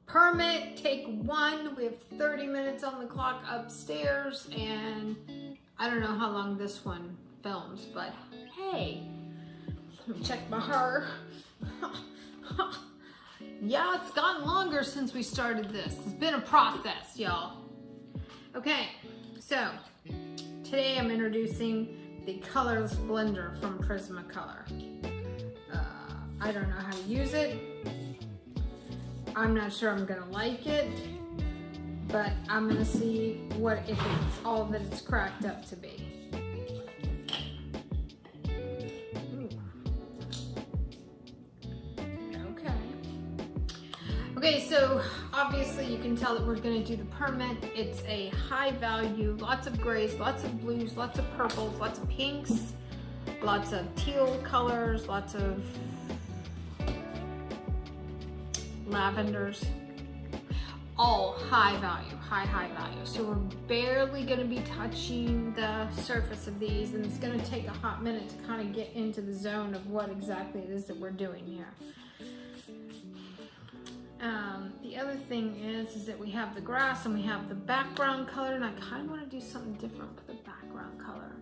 Permit, take one. We have 30 minutes on the clock upstairs, and I don't know how long this one films, but hey, let me check my hair. Yeah, it's gotten longer since we started this. It's been a process, y'all. Okay, so today I'm introducing the Colorless Blender from Prismacolor. I don't know how to use it. I'm not sure I'm gonna like it, but I'm gonna see if it's all that it's cracked up to be. Okay, so obviously you can tell that we're gonna do the permit. It's a high value, lots of grays, lots of blues, lots of purples, lots of pinks, lots of teal colors, lots of lavenders, all high value, high value. So we're barely gonna be touching the surface of these, and it's gonna take a hot minute to kind of get into the zone of what exactly it is that we're doing here. The other thing is that we have the grass and we have the background color, and I kind of want to do something different for the background color.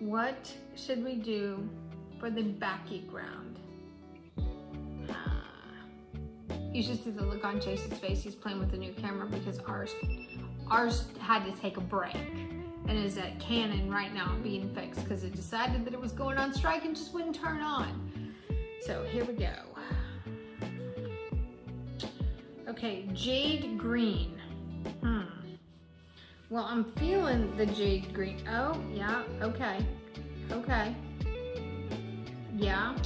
What should we do for the background? You should see the look on Chase's face. He's playing with the new camera because ours had to take a break and is at Canon right now being fixed because it decided that it was going on strike and just wouldn't turn on. So here we go. Okay, jade green. Well, I'm feeling the jade green. Oh, yeah, okay. Okay. Yeah,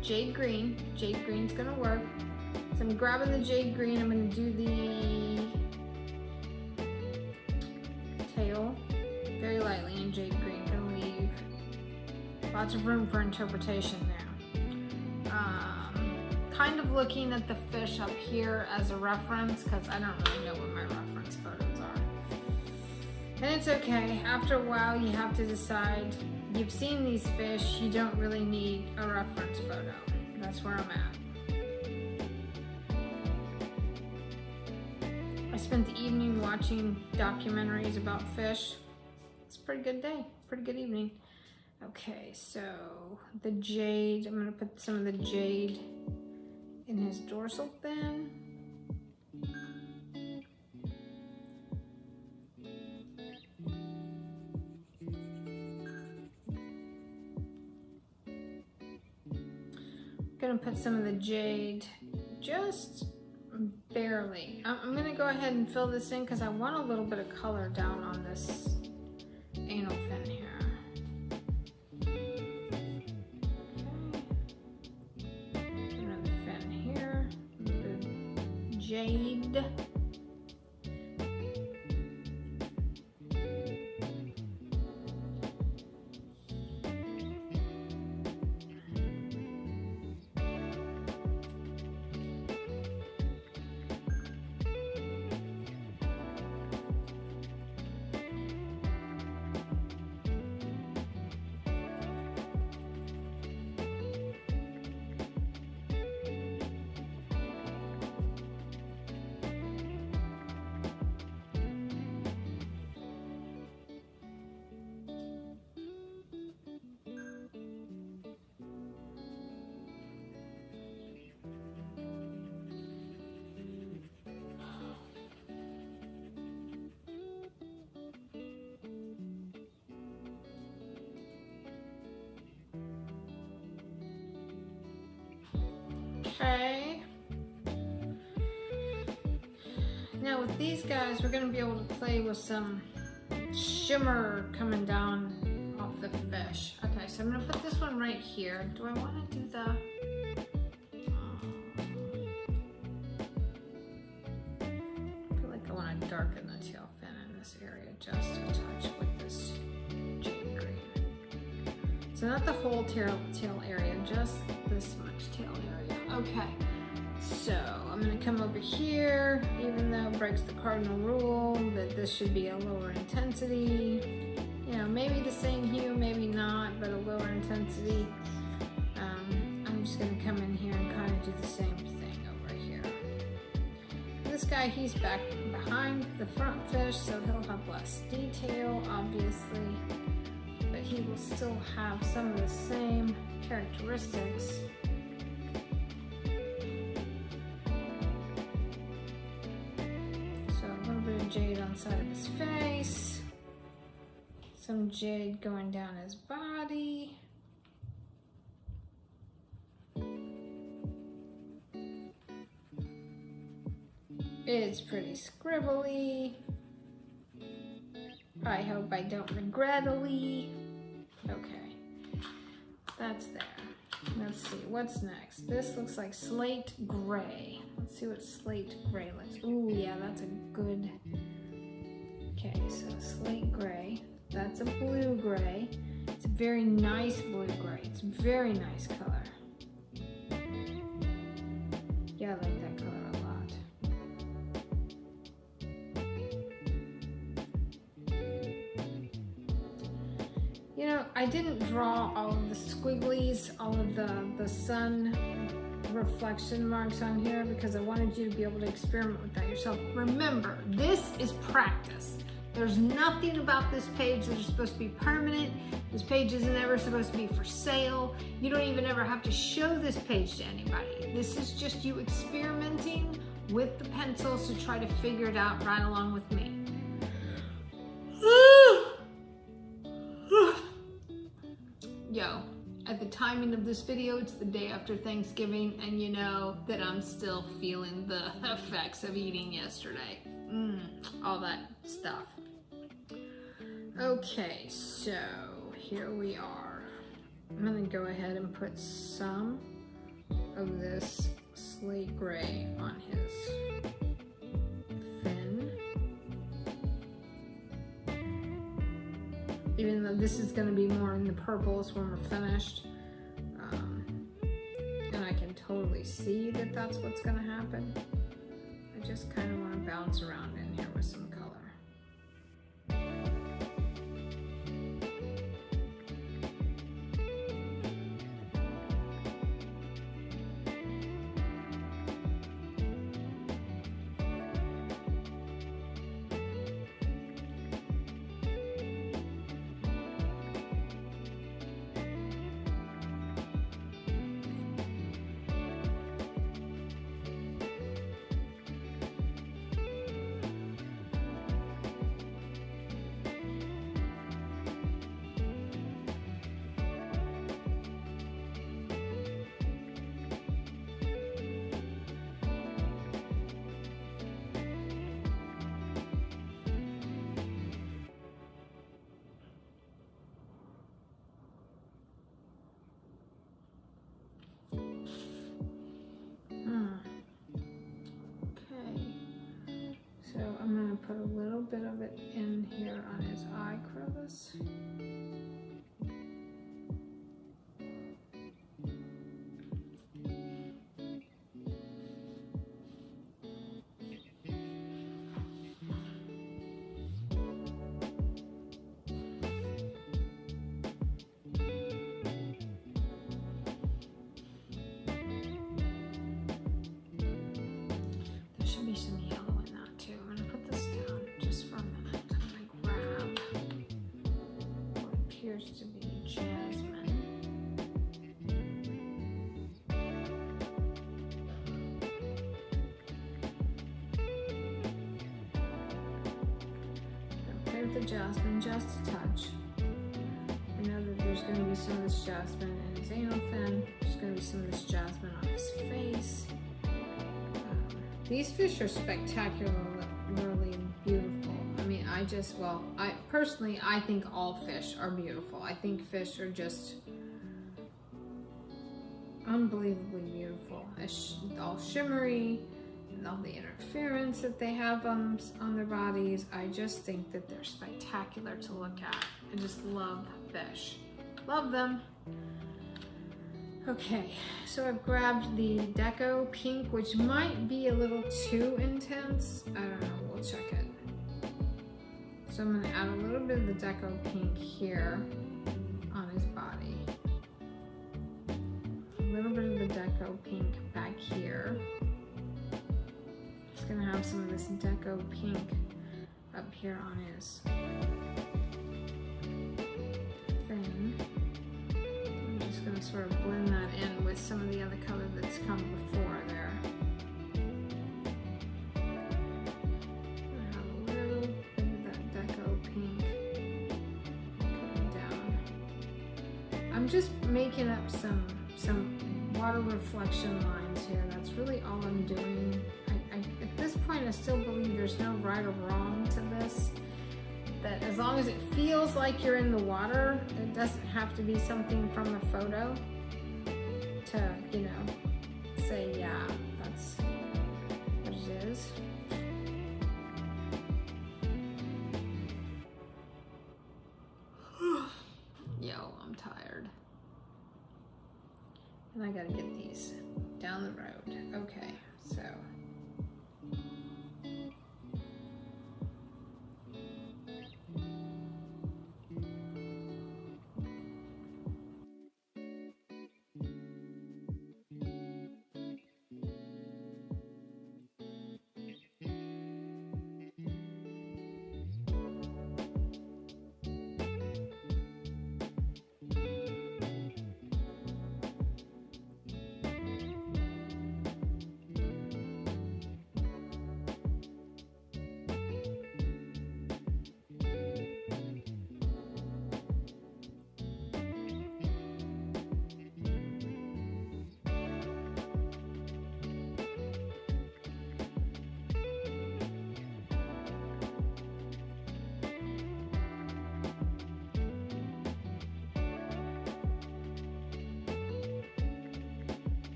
jade green. Jade green's gonna work. So I'm grabbing the jade green. I'm gonna do the tail very lightly in jade green. Gonna leave lots of room for interpretation there. Kind of looking at the fish up here as a reference because I don't really know what my reference photos are. And it's okay. After a while, you have to decide. You've seen these fish. You don't really need a reference photo. That's where I'm at. I spent the evening watching documentaries about fish. It's a pretty good day, pretty good evening. Okay, so the jade, I'm gonna put some of the jade in his dorsal fin. Gonna put some of the jade just barely. I'm gonna go ahead and fill this in because I want a little bit of color down on this anal fin here. Okay. Another fin here. The jade. Okay. Now with these guys, we're gonna be able to play with some shimmer coming down off the fish. Okay, so I'm gonna put this one right here. Do I wanna do the... I feel like I wanna darken the tail fin in this area just a touch with this jade green. So not the whole tail area, just this much tail area. Okay, so I'm gonna come over here, even though it breaks the cardinal rule that this should be a lower intensity. You know, maybe the same hue, maybe not, but a lower intensity. I'm just just gonna come in here and kind of do the same thing over here. This guy, he's back behind the front fish, so he'll have less detail, obviously, but he will still have some of the same characteristics. So a little bit of jade on the side of his face, some jade going down his body. It's pretty scribbly. I hope I don't regretly. Okay, that's there. Let's see, what's next? This looks like slate gray. Let's see what slate gray looks. Ooh, yeah, that's a good. Okay, so slate gray. That's a blue gray. It's a very nice blue gray. It's a very nice color. Yeah, I like that color a lot. You know, I didn't draw all of the squigglies, all of the sun reflection marks on here because I wanted you to be able to experiment with that yourself. Remember, this is practice. There's nothing about this page that is supposed to be permanent. This page isn't ever supposed to be for sale. You don't even ever have to show this page to anybody. This is just you experimenting with the pencils to try to figure it out right along with me. Yo, at the timing of this video, it's the day after Thanksgiving, and you know that I'm still feeling the effects of eating yesterday. All that stuff. Okay, so here we are. I'm gonna go ahead and put some of this slate gray on his fin. Even though this is gonna be more in the purples when we're finished. And I can totally see that that's what's gonna happen. I just kind of want to bounce around in here with some color. So I'm going to put a little bit of it in here on his eye crevice. There should be some yellow. To be jasmine. Play with the jasmine just a touch. I know that there's going to be some of this jasmine in his anal fin. There's going to be some of this jasmine on his face. These fish are spectacularly beautiful. I mean, I personally think all fish are beautiful. I think fish are just unbelievably beautiful. All shimmery, and all the interference that they have on their bodies. I just think that they're spectacular to look at. I just love fish. Love them. Okay, so I've grabbed the Deco Pink, which might be a little too intense. I don't know, we'll check it. So I'm gonna add a little bit of the Deco Pink here on his body. A little little bit of the Deco Pink back here. Just gonna have some of this Deco Pink up here on his thing. I'm just gonna sort of blend that in with some of the other color that's come before there. I have a little bit of that Deco Pink coming down. I'm just making up some water reflection lines here. That's really all I'm doing. At this point, I still believe there's no right or wrong to this. That as long as it feels like you're in the water, it doesn't have to be something from a photo to, you know, say, yeah, that's what it is. Yo, I'm tired. And I gotta get these down the road. Okay, so.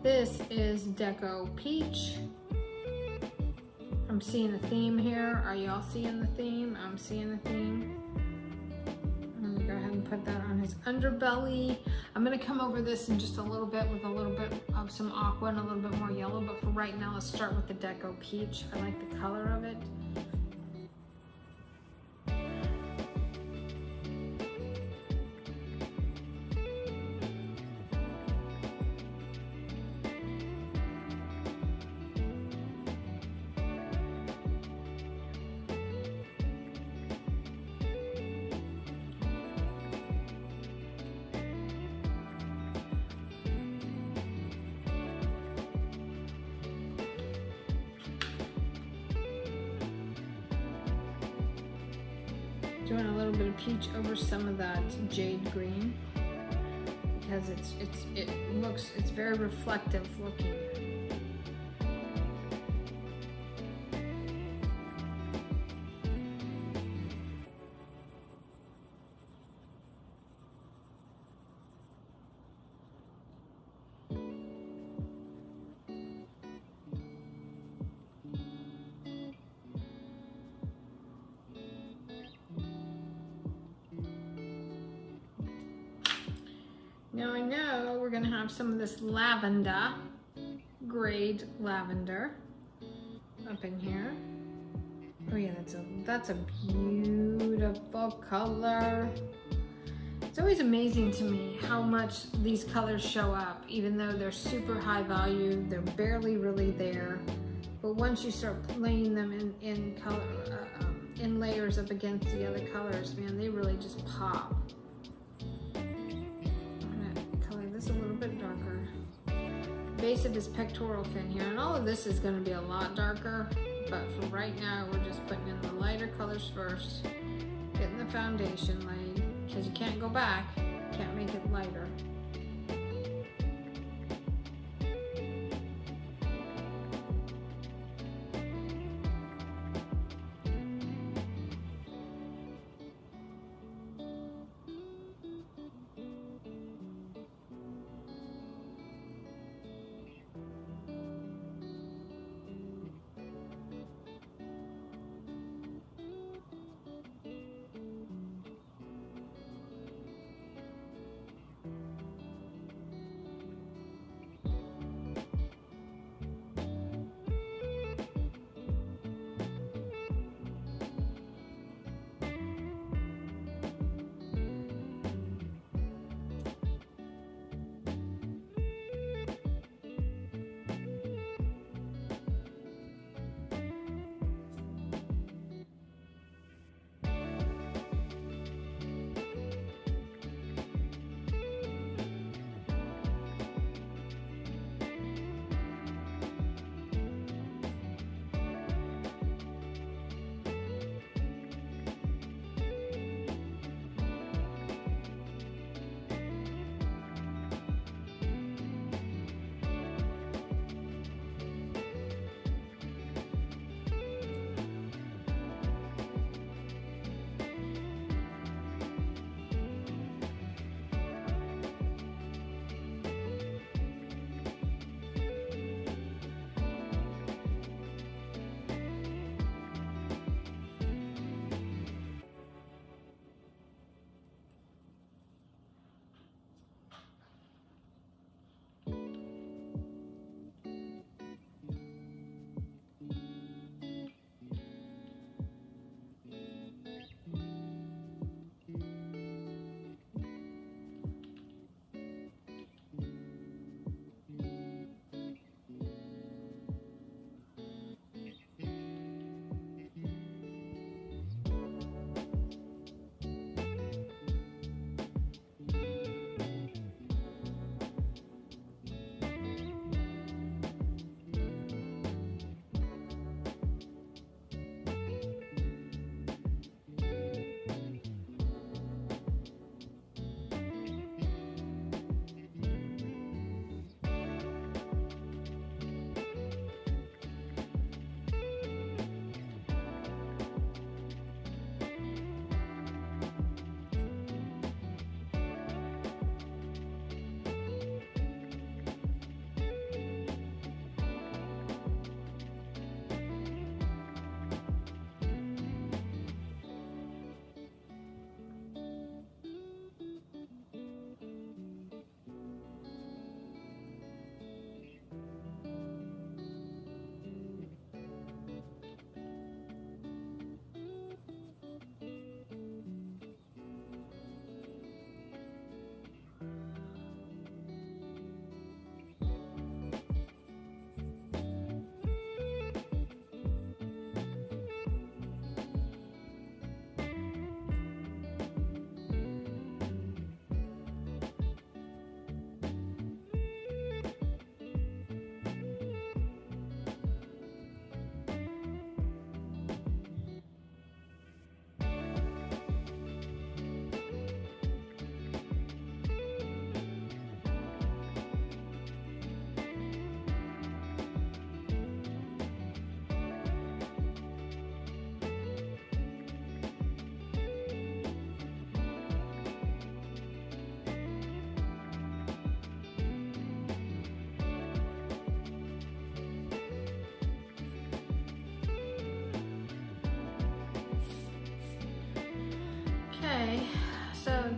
This is Deco Peach. I'm seeing a theme here. Are y'all seeing the theme? I'm seeing the theme. I'm gonna go ahead and put that on his underbelly. I'm gonna come over this in just a little bit with a little bit of some aqua and a little bit more yellow, but for right now, let's start with the Deco Peach. I like the color of it. Doing a little bit of peach over some of that jade green because it's very reflective looking. Now I know we're gonna have some of this lavender, grade lavender up in here. Oh yeah, that's a beautiful color. It's always amazing to me how much these colors show up, even though they're super high value, they're barely really there. But once you start laying them in color, in layers up against the other colors, man, they really just pop. A little bit darker. Base of his pectoral fin here, and all of this is going to be a lot darker, but for right now we're just putting in the lighter colors first, getting the foundation laid, because you can't go back, can't make it lighter.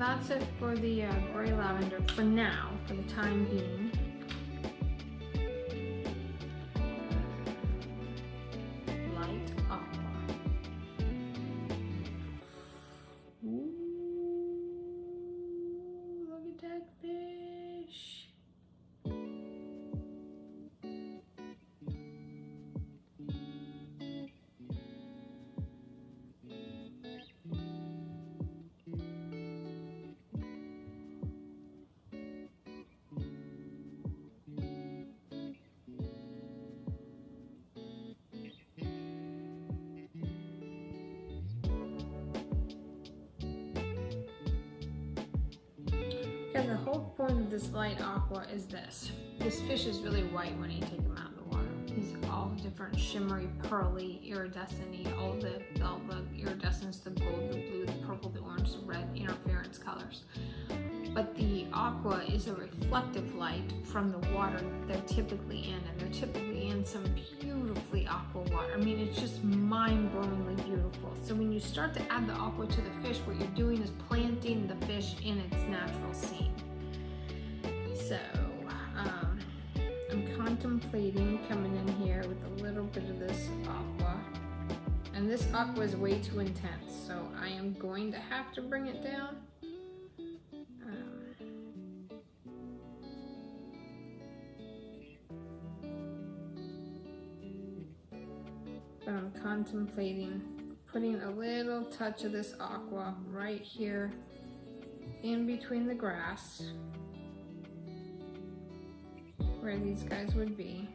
that's it for the gray lavender for now, for the time being. Light aqua. Ooh, look at that fish. And the whole point of this light aqua is this. This fish is really white when you take him out of the water. He's all different shimmery, pearly, iridescent-y, all the iridescence, the gold, the blue, the purple, the orange, the red, interference colors. But the aqua is a reflective light from the water they're typically in, and they're typically in some beautifully aqua water. I mean, it's just mind-blowingly beautiful. So when you start to add the aqua to the fish, what you're doing is planting the fish in its natural scene. So I'm contemplating coming in here with a little bit of this aqua. And this aqua is way too intense, so I am going to have to bring it down. But I'm contemplating putting a little touch of this aqua right here in between the grass where these guys would be.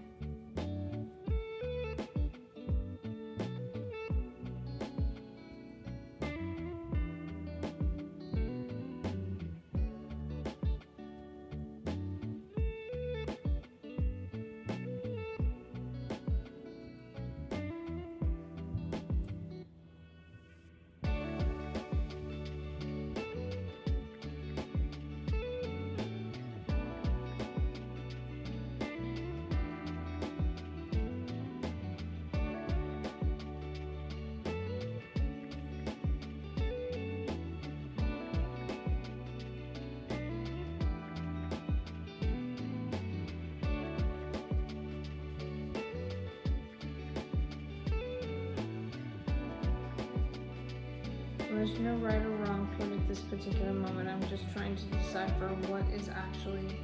There's no right or wrong to it at this particular moment. I'm just trying to decipher what is actually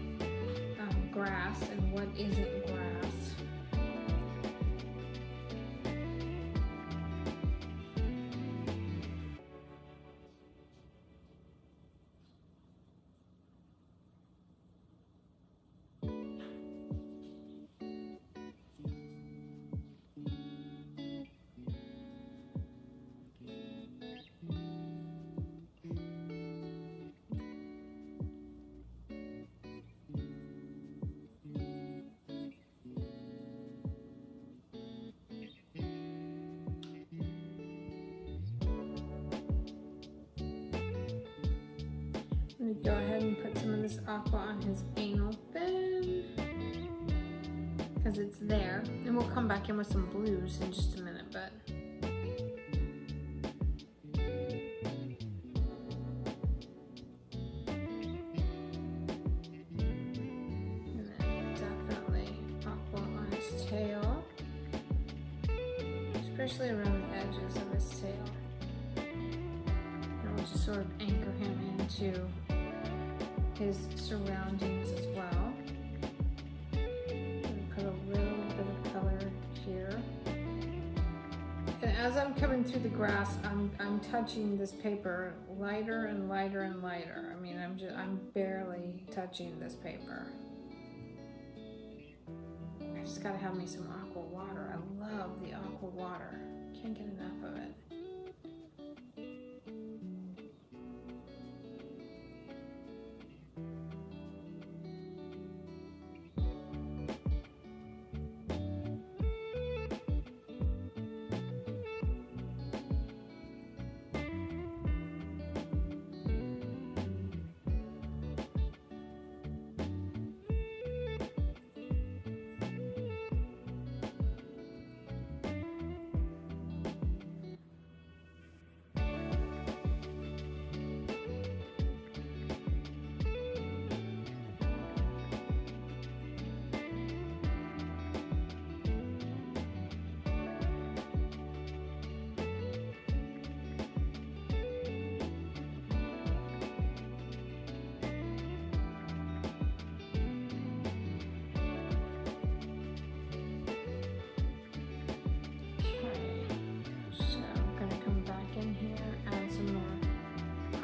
grass and what isn't grass. I'm gonna go ahead and put some of this aqua on his anal fin because it's there, and we'll come back in with some blues in just a minute. But and then definitely aqua on his tail, especially around the edges of his tail. And we'll just sort of anchor him into his surroundings as well. And put a little bit of color here. And as I'm coming through the grass, I'm touching this paper lighter and lighter and lighter. I mean, I'm barely touching this paper. I just gotta have me some aqua water. I love the aqua water. Can't get enough of it.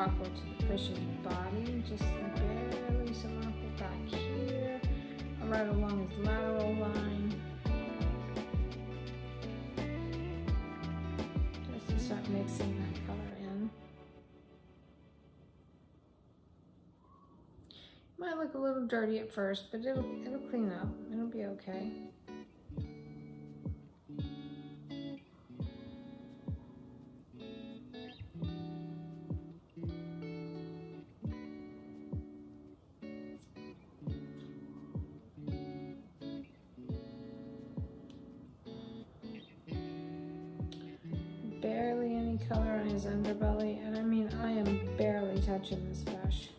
aqua to the fish's body, just barely some aqua back here, right along his lateral line. Just to start mixing that color in. Might look a little dirty at first, but it'll clean up. It'll be okay. Barely any color on his underbelly, and I mean I am barely touching this fish.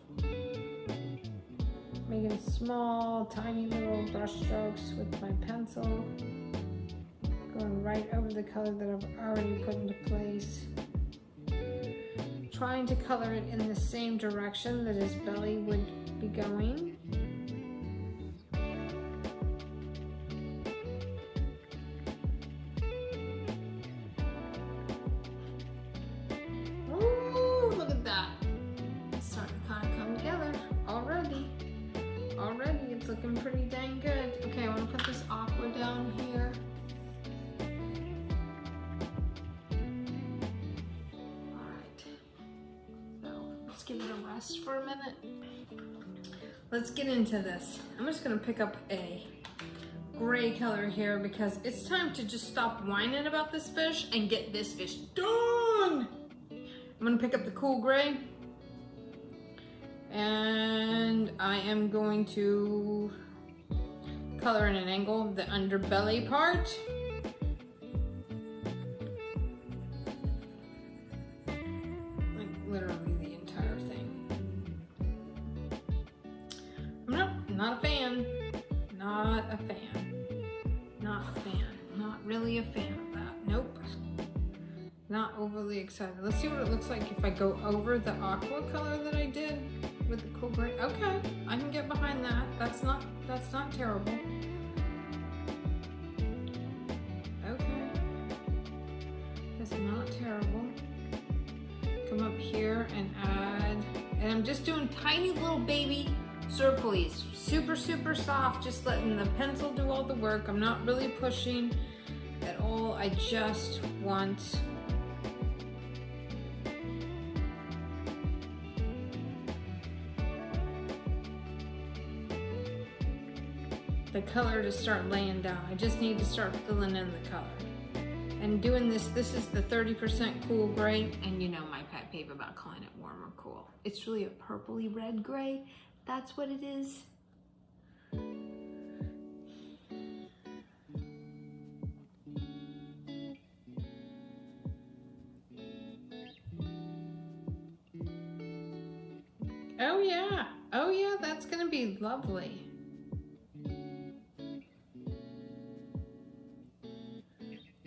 Making small, tiny little brush strokes with my pencil, going right over the color that I've already put into place. Trying to color it in the same direction that his belly would be going. Ooh, look at that. It's starting to kind of come together already. Already, it's looking pretty dang good. Okay, I want to put this aqua down here. Alright. So, let's give it a rest for a minute. Let's get into this. I'm just going to pick up a gray color here because it's time to just stop whining about this fish and get this fish done. I'm going to pick up the cool gray. And I am going to color in an angle the underbelly part. Like literally the entire thing. Not a fan. Not a fan. Not a fan. Not really a fan of that. Nope. Not overly excited. Let's see what it looks like if I go over the aqua color that I did with the cool gray. Okay, I can get behind that. That's not terrible. Okay. That's not terrible. Come up here and add, and I'm just doing tiny little baby circles. Super, super soft, just letting the pencil do all the work. I'm not really pushing at all. I just want the color to start laying down. I just need to start filling in the color. And doing this is the 30% cool gray. And you know my pet peeve about calling it warm or cool. It's really a purpley red gray. That's what it is. Oh yeah, that's gonna be lovely.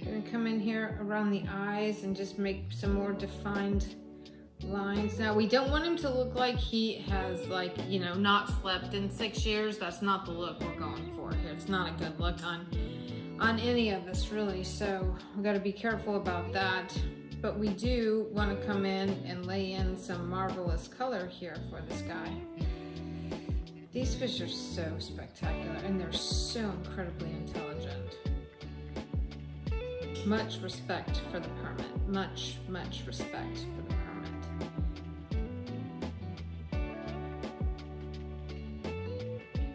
Gonna come in here around the eyes and just make some more defined lines. Now we don't want him to look like he has, like, you know, not slept in 6 years. That's not the look we're going for here. It's not a good look on any of us really, so we got to be careful about that. But we do want to come in and lay in some marvelous color here for this guy. These fish are so spectacular and they're so incredibly intelligent. Much respect for the permit. Much respect for the permit.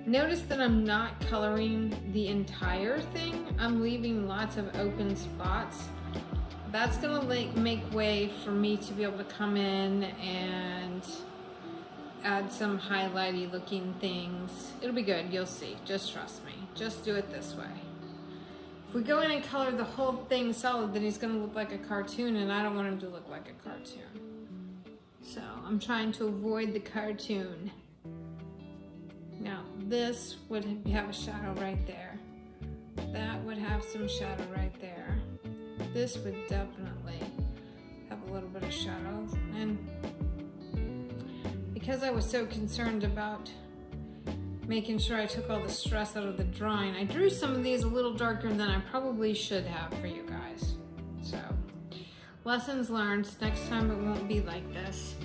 Notice that I'm not coloring the entire thing. I'm leaving lots of open spots. That's gonna make way for me to be able to come in and add some highlighty looking things. It'll be good, you'll see, just trust me. Just do it this way. If we go in and color the whole thing solid, then he's gonna look like a cartoon, and I don't want him to look like a cartoon. So I'm trying to avoid the cartoon. Now this would have a shadow right there. That would have some shadow right there. This would definitely have a little bit of shadow. And because I was so concerned about making sure I took all the stress out of the drawing, I drew some of these a little darker than I probably should have for you guys. So, lessons learned. Next time it won't be like this.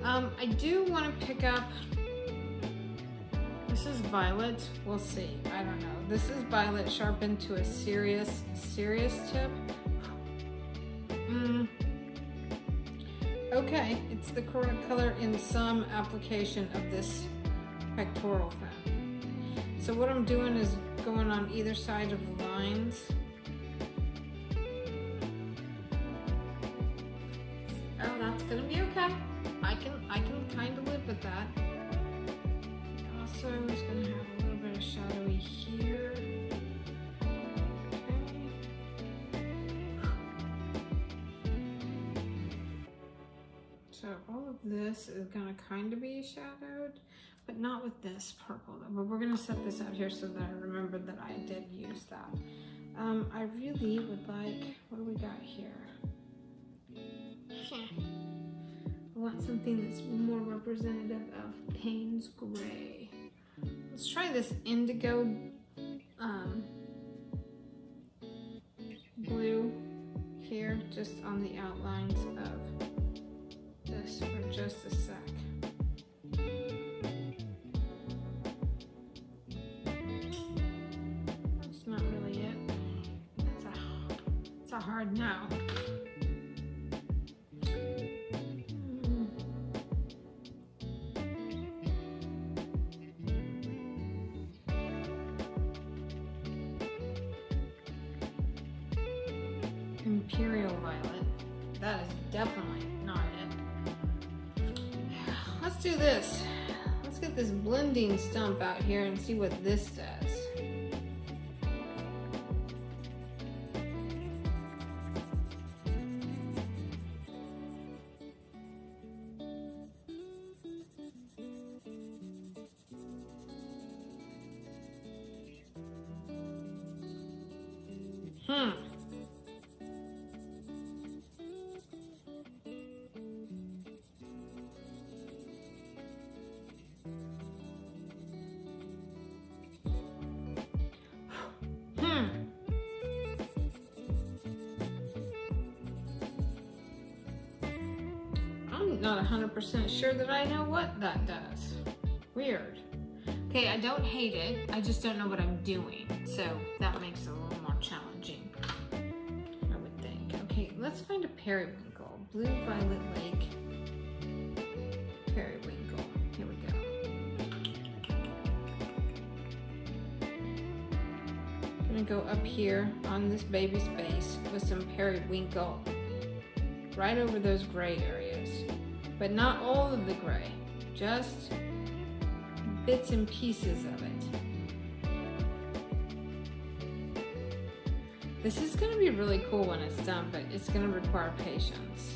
I do want to pick up, this is violet, we'll see, I don't know. This is violet sharpened to a serious tip. Okay, it's the correct color in some application of this pectoral fin. So what I'm doing is going on either side of the lines. Oh, that's gonna be okay. I can kind of live with that. Also, it's gonna have a little bit of shadowy here. So all of this is gonna kind of be shadowed, but not with this purple though. But we're gonna set this out here so that I remember that I did use that. I really would like, what do we got here? I want something that's more representative of Payne's Gray. Let's try this indigo blue here, just on the outlines of this for just a sec. That's not really it. It's a hard no. Imperial violet. That is definitely not it. Let's do this. Let's get this blending stump out here and see what this does. I'm not 100% sure that I know what that does. Weird. Okay, I don't hate it. I just don't know what I'm doing. So that makes it a little more challenging, I would think. Okay, let's find a periwinkle. Blue Violet Lake periwinkle. Here we go. I'm gonna go up here on this baby's face with some periwinkle right over those gray areas, but not all of the gray, just bits and pieces of it. This is going to be really cool when it's done, but it's going to require patience.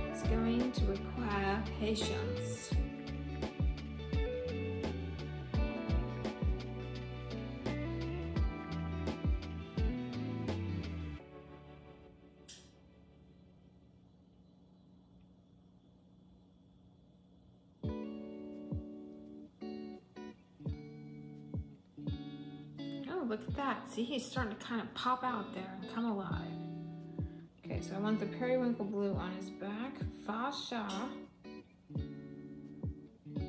It's going to require patience. Look at that. See, he's starting to kind of pop out there and come alive. Okay, so I want the periwinkle blue on his back. Fascia.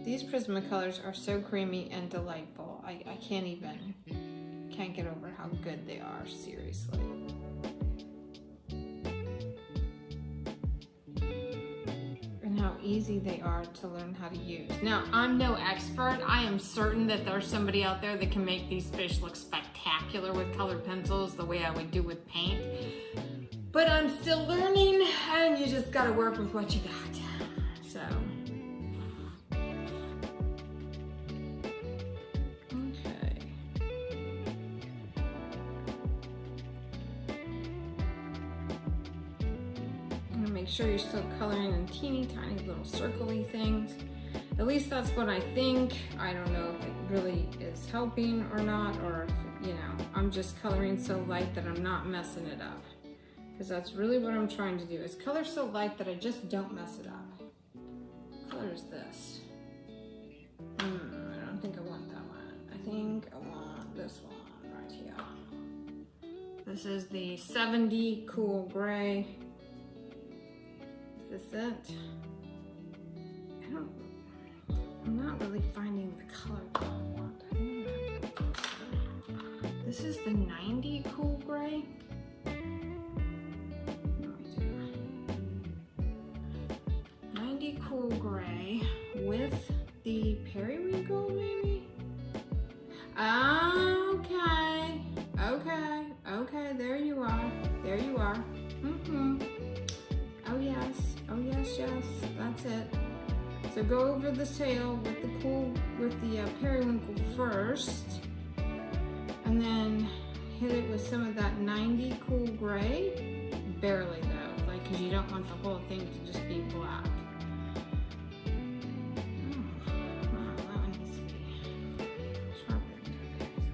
These Prismacolors are so creamy and delightful. I can't get over how good they are, seriously. And how easy they are to learn how to use. Now, I'm no expert. I am certain that there's somebody out there that can make these fish look spectacular with colored pencils the way I would do with paint. But I'm still learning, and you just gotta work with what you got. So. Okay. I'm gonna make sure you're still coloring in teeny tiny little circle-y things. At least that's what I think. I don't know if it really is helping or not, or if, you know, I'm just coloring so light that I'm not messing it up. Because that's really what I'm trying to do, is color so light that I just don't mess it up. What color is this? I don't think I want that one. I think I want this one right here. This is the 70 Cool Gray. this it? I'm not really finding the color that I want. This is the 90 Cool Gray. 90 Cool Gray with the periwinkle, maybe? Okay, there you are. Oh yes, that's it. So go over the tail with the periwinkle first, and then hit it with some of that 90 Cool Gray. Barely though, like, because you don't want the whole thing to just be black. Wow, that one needs to be sharpened.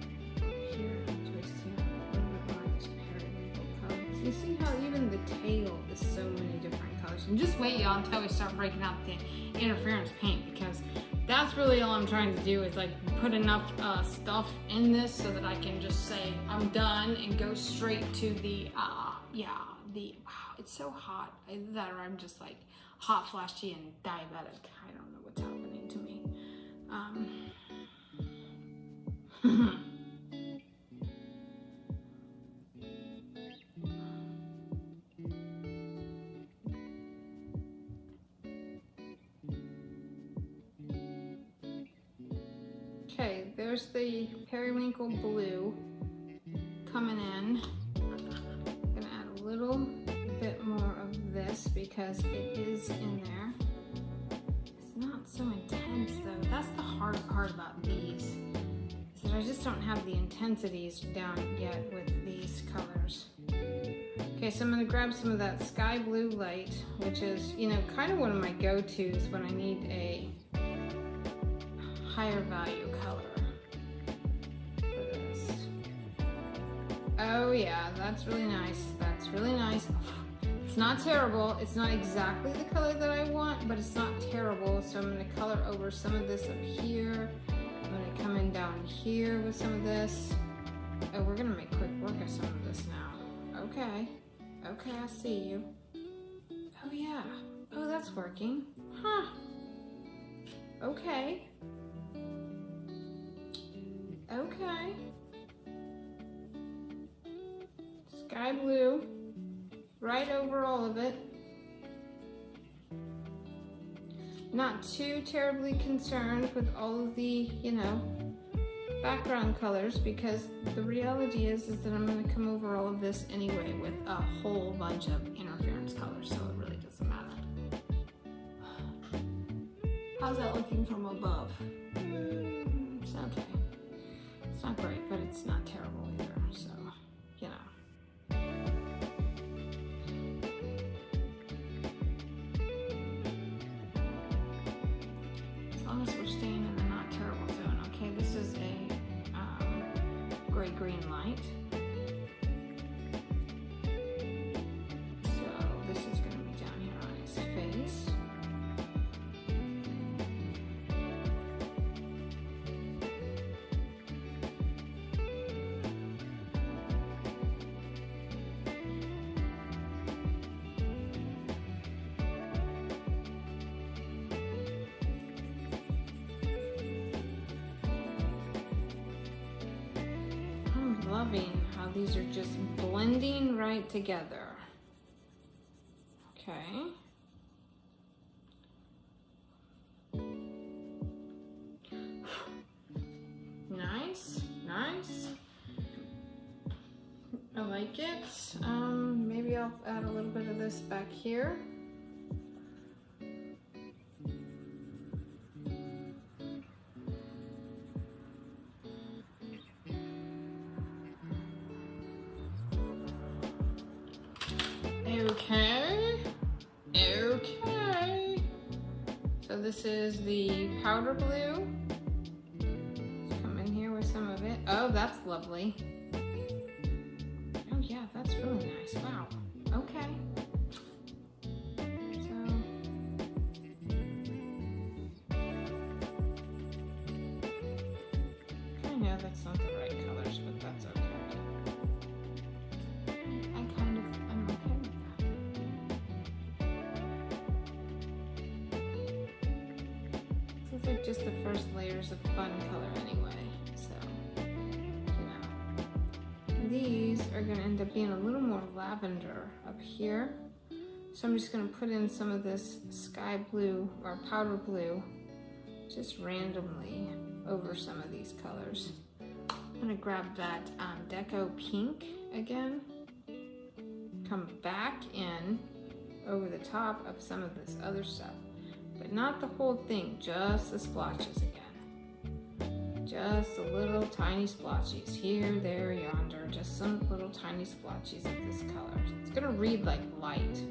Okay, so here, twist here, a little bit more of this periwinkle color. So you see how even the tail is so many different colors. And just wait, y'all, until we start breaking out the interference paint, because that's really all I'm trying to do is like put enough stuff in this so that I can just say I'm done and go straight to the wow, it's so hot. Either that or I'm just like hot flashy and diabetic. I don't know what's happening to me. Okay, there's the periwinkle blue coming in. I'm gonna add a little bit more of this because it is in there. It's not so intense though. That's the hard part about these, is that I just don't have the intensities down yet with these colors. Okay, so I'm gonna grab some of that sky blue light, which is, you know, kind of one of my go-tos when I need a higher value color for this. Oh yeah, that's really nice. That's really nice. It's not terrible. It's not exactly the color that I want, but it's not terrible. So I'm gonna color over some of this up here. I'm gonna come in down here with some of this. Oh, we're gonna make quick work of some of this now. Okay, I see you. Oh yeah, oh that's working. Huh, okay. Sky blue, right over all of it. Not too terribly concerned with all of the, you know, background colors, because the reality is that I'm going to come over all of this anyway with a whole bunch of interference colors, so it really doesn't matter. How's that looking from above? It's okay. It's not great, but it's not terrible either, so, you know. As long as we're staying in the not terrible zone. Okay, this is a gray-green light. So this is going to be down here on his face. Loving how these are just blending right together. Okay. Nice. I like it. Maybe I'll add a little bit of this back here. Okay. So this is the powder blue. Let's come in here with some of it. Oh, that's lovely. Oh yeah, that's really nice. Wow. Okay. I know that's not the right colors, but that's okay. I'm okay with that. just the first layers of fun color anyway. So, you know. These are gonna end up being a little more lavender up here. So I'm just gonna put in some of this sky blue or powder blue just randomly over some of these colors. I'm gonna grab that Deco Pink again, come back in over the top of some of this other stuff, but not the whole thing, just the splotches again. Just the little tiny splotches here, there, yonder, just some little tiny splotches of this color. It's gonna read like light.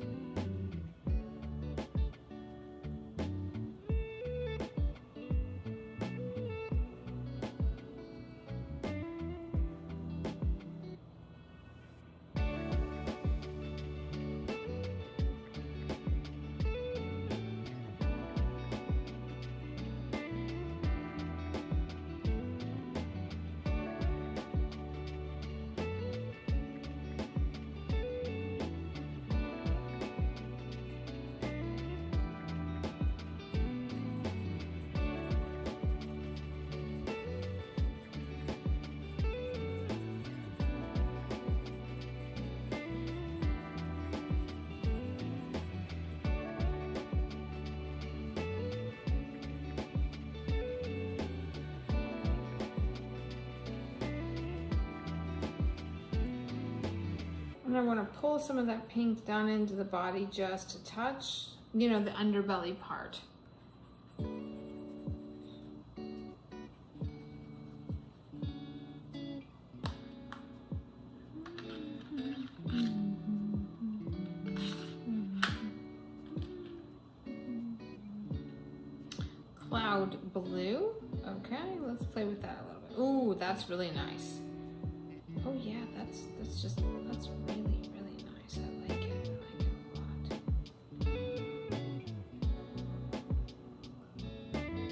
And I want to pull some of that pink down into the body just to touch, you know, the underbelly part. Cloud blue. Okay, let's play with that a little bit. Ooh, that's really nice. Oh yeah, that's really, really nice. I like it. I like it a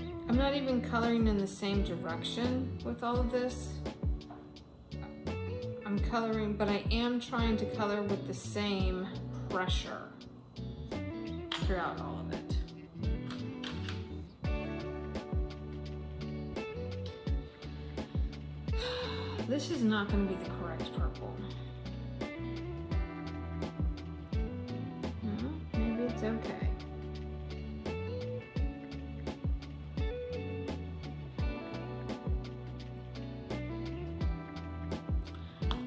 lot. I'm not even coloring in the same direction with all of this. I'm coloring, but I am trying to color with the same pressure throughout all of it. This is not going to be the correct purple. Maybe it's okay.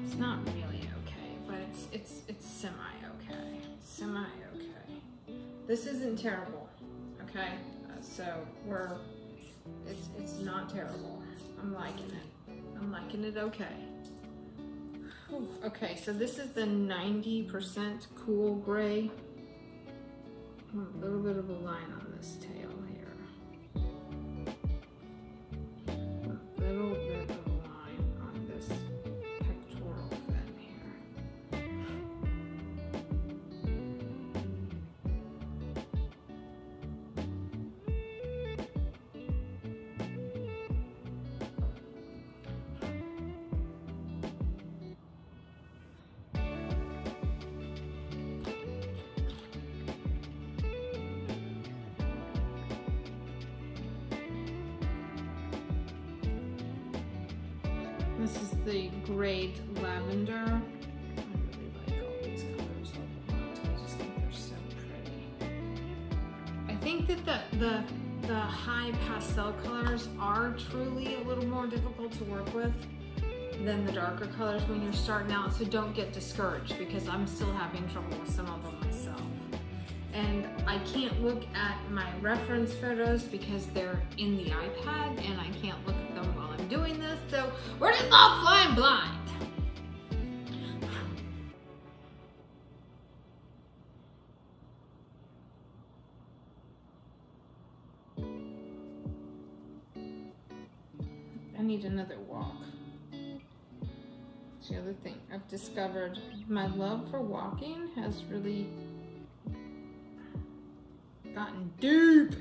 It's not really okay, but it's semi-okay. Semi-okay. This isn't terrible, okay? So it's not terrible. I'm liking it. I'm liking it okay. Whew. Okay, so this is the 90% cool gray. A little bit of a line on this tail here. A little bit of a line on this pectoral fin here. This is the Grade Lavender. I really like all these colors a lot. I just think they're so pretty. I think that the high pastel colors are truly a little more difficult to work with than the darker colors when you're starting out, so don't get discouraged because I'm still having trouble with some of them myself. And I can't look at my reference photos because they're in the iPad and I can't look at them while I'm doing this, so we're just all flying blind. I need another walk. That's the other thing. I've discovered my love for walking has really gotten deep.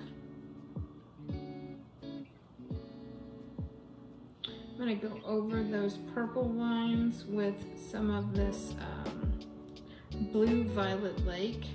I'm gonna go over those purple lines with some of this blue Violet Lake.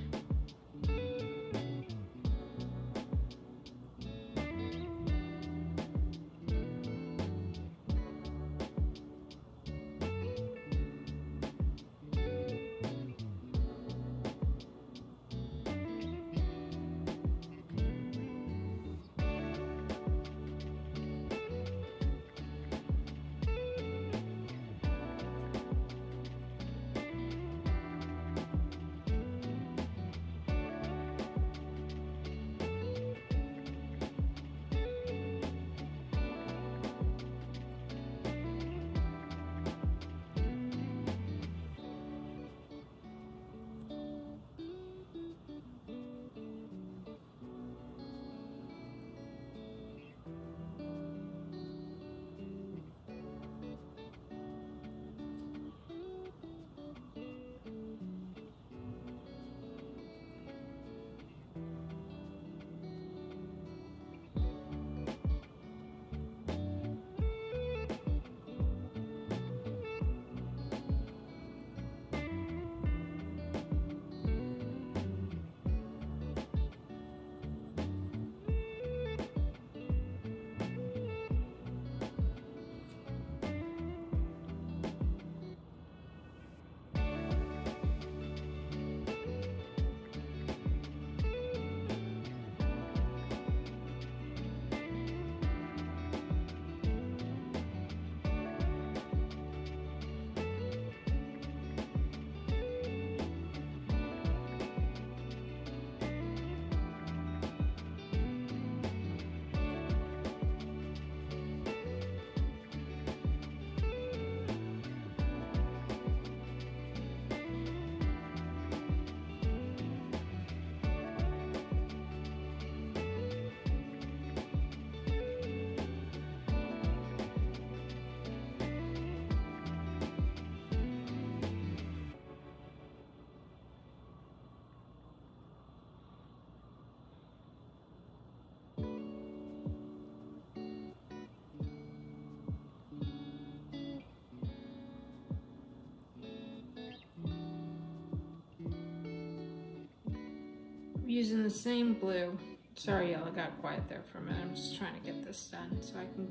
using the same blue. Sorry y'all, I got quiet there for a minute. I'm just trying to get this done so I can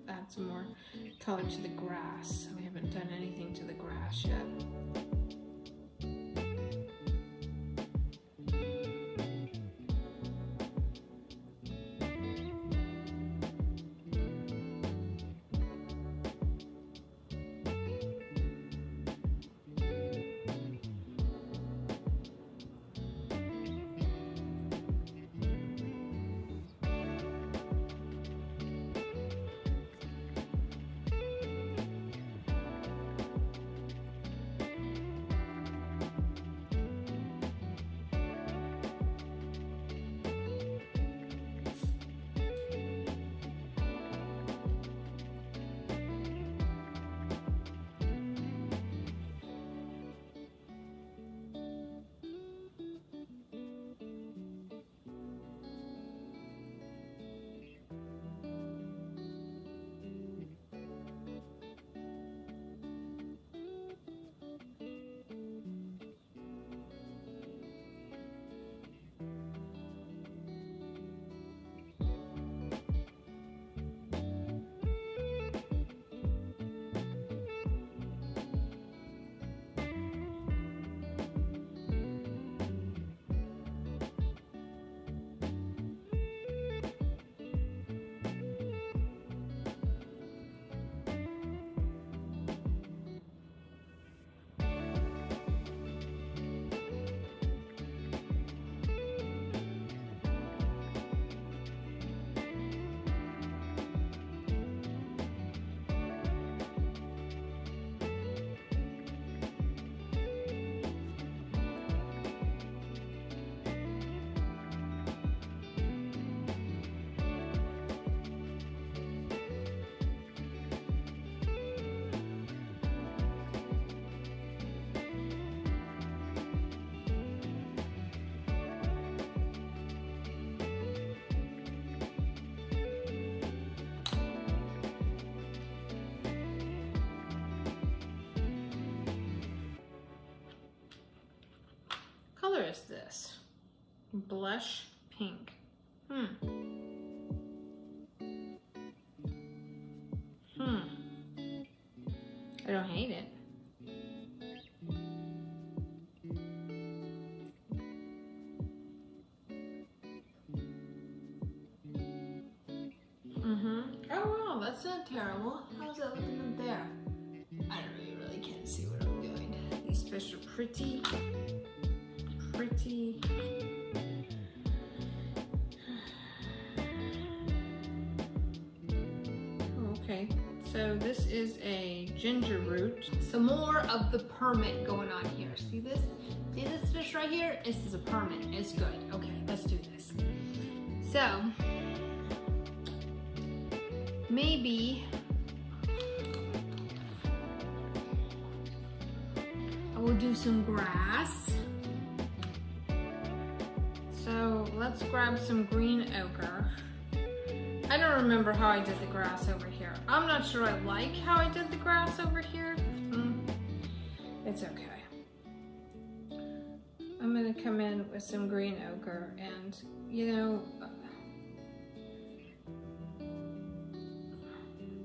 add some more color to the grass. We haven't done anything to the grass yet. Color is this? Blush pink. I don't hate it. Oh wow, that's not terrible. How's that looking up there? I don't know, you really can't see what I'm doing. These fish are pretty. Okay, so this is a ginger root. Some more of the permit going on here. See this? See this fish right here? This is a permit. It's good. Okay, let's do this. So, maybe I will do some grass. So let's grab some green ochre. I don't remember how I did the grass over here. I'm not sure I like how I did the grass over here. It's okay. I'm gonna come in with some green ochre and, you know,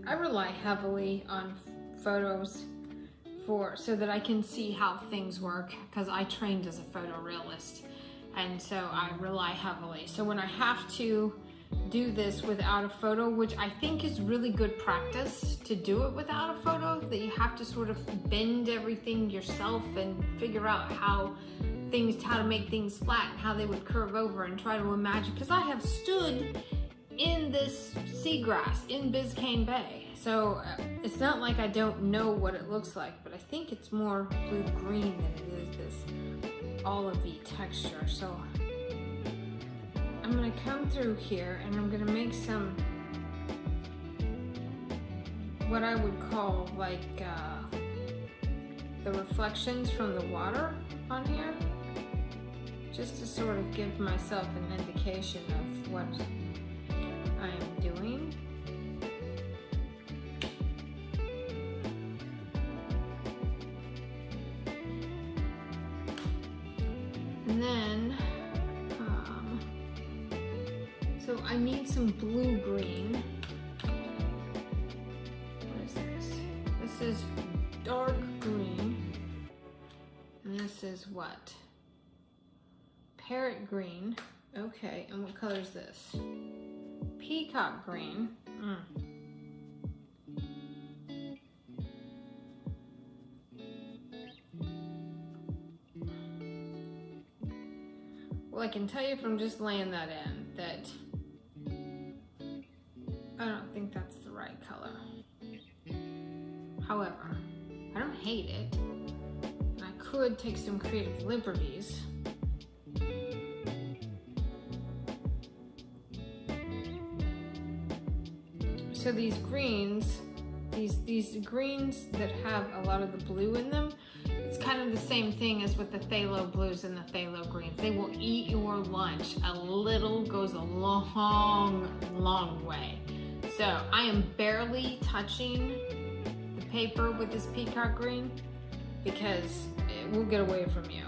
I rely heavily on photos so that I can see how things work, because I trained as a photorealist. And so I rely heavily. So when I have to do this without a photo, which I think is really good practice to do it without a photo, that you have to sort of bend everything yourself and figure out how to make things flat and how they would curve over and try to imagine. Because I have stood in this seagrass in Biscayne Bay. So it's not like I don't know what it looks like, but I think it's more blue-green than it is this olivey texture. So I'm gonna come through here and I'm gonna make some, what I would call like the reflections from the water on here, just to sort of give myself an indication of what I am doing. And then I need some blue green. What is this? This is dark green. And this is what? Parrot green. Okay, and what color is this? Peacock green. Well, I can tell you from just laying that in that I don't think that's the right color. However, I don't hate it. And I could take some creative liberties. So these greens, these greens that have a lot of the blue in them, it's kind of the same thing as with the phthalo blues and the phthalo greens. They will eat your lunch. A little goes a long, long way. So I am barely touching the paper with this peacock green because it will get away from you.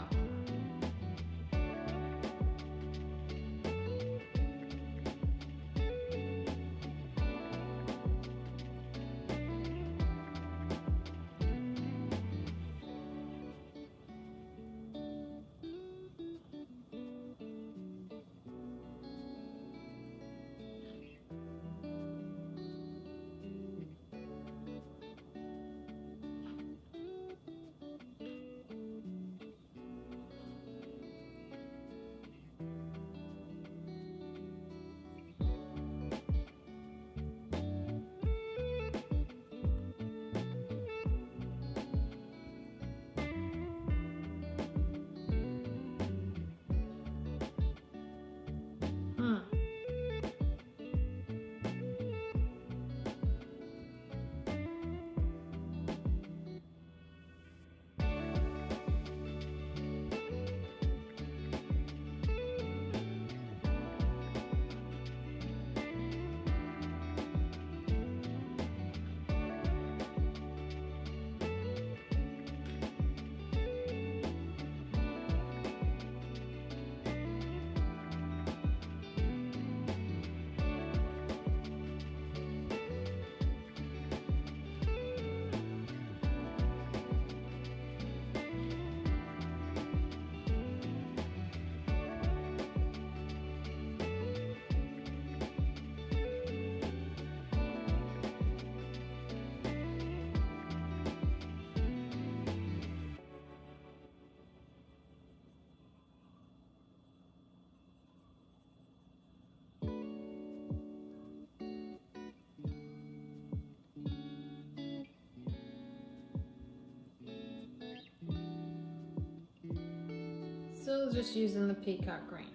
Still just using the peacock green.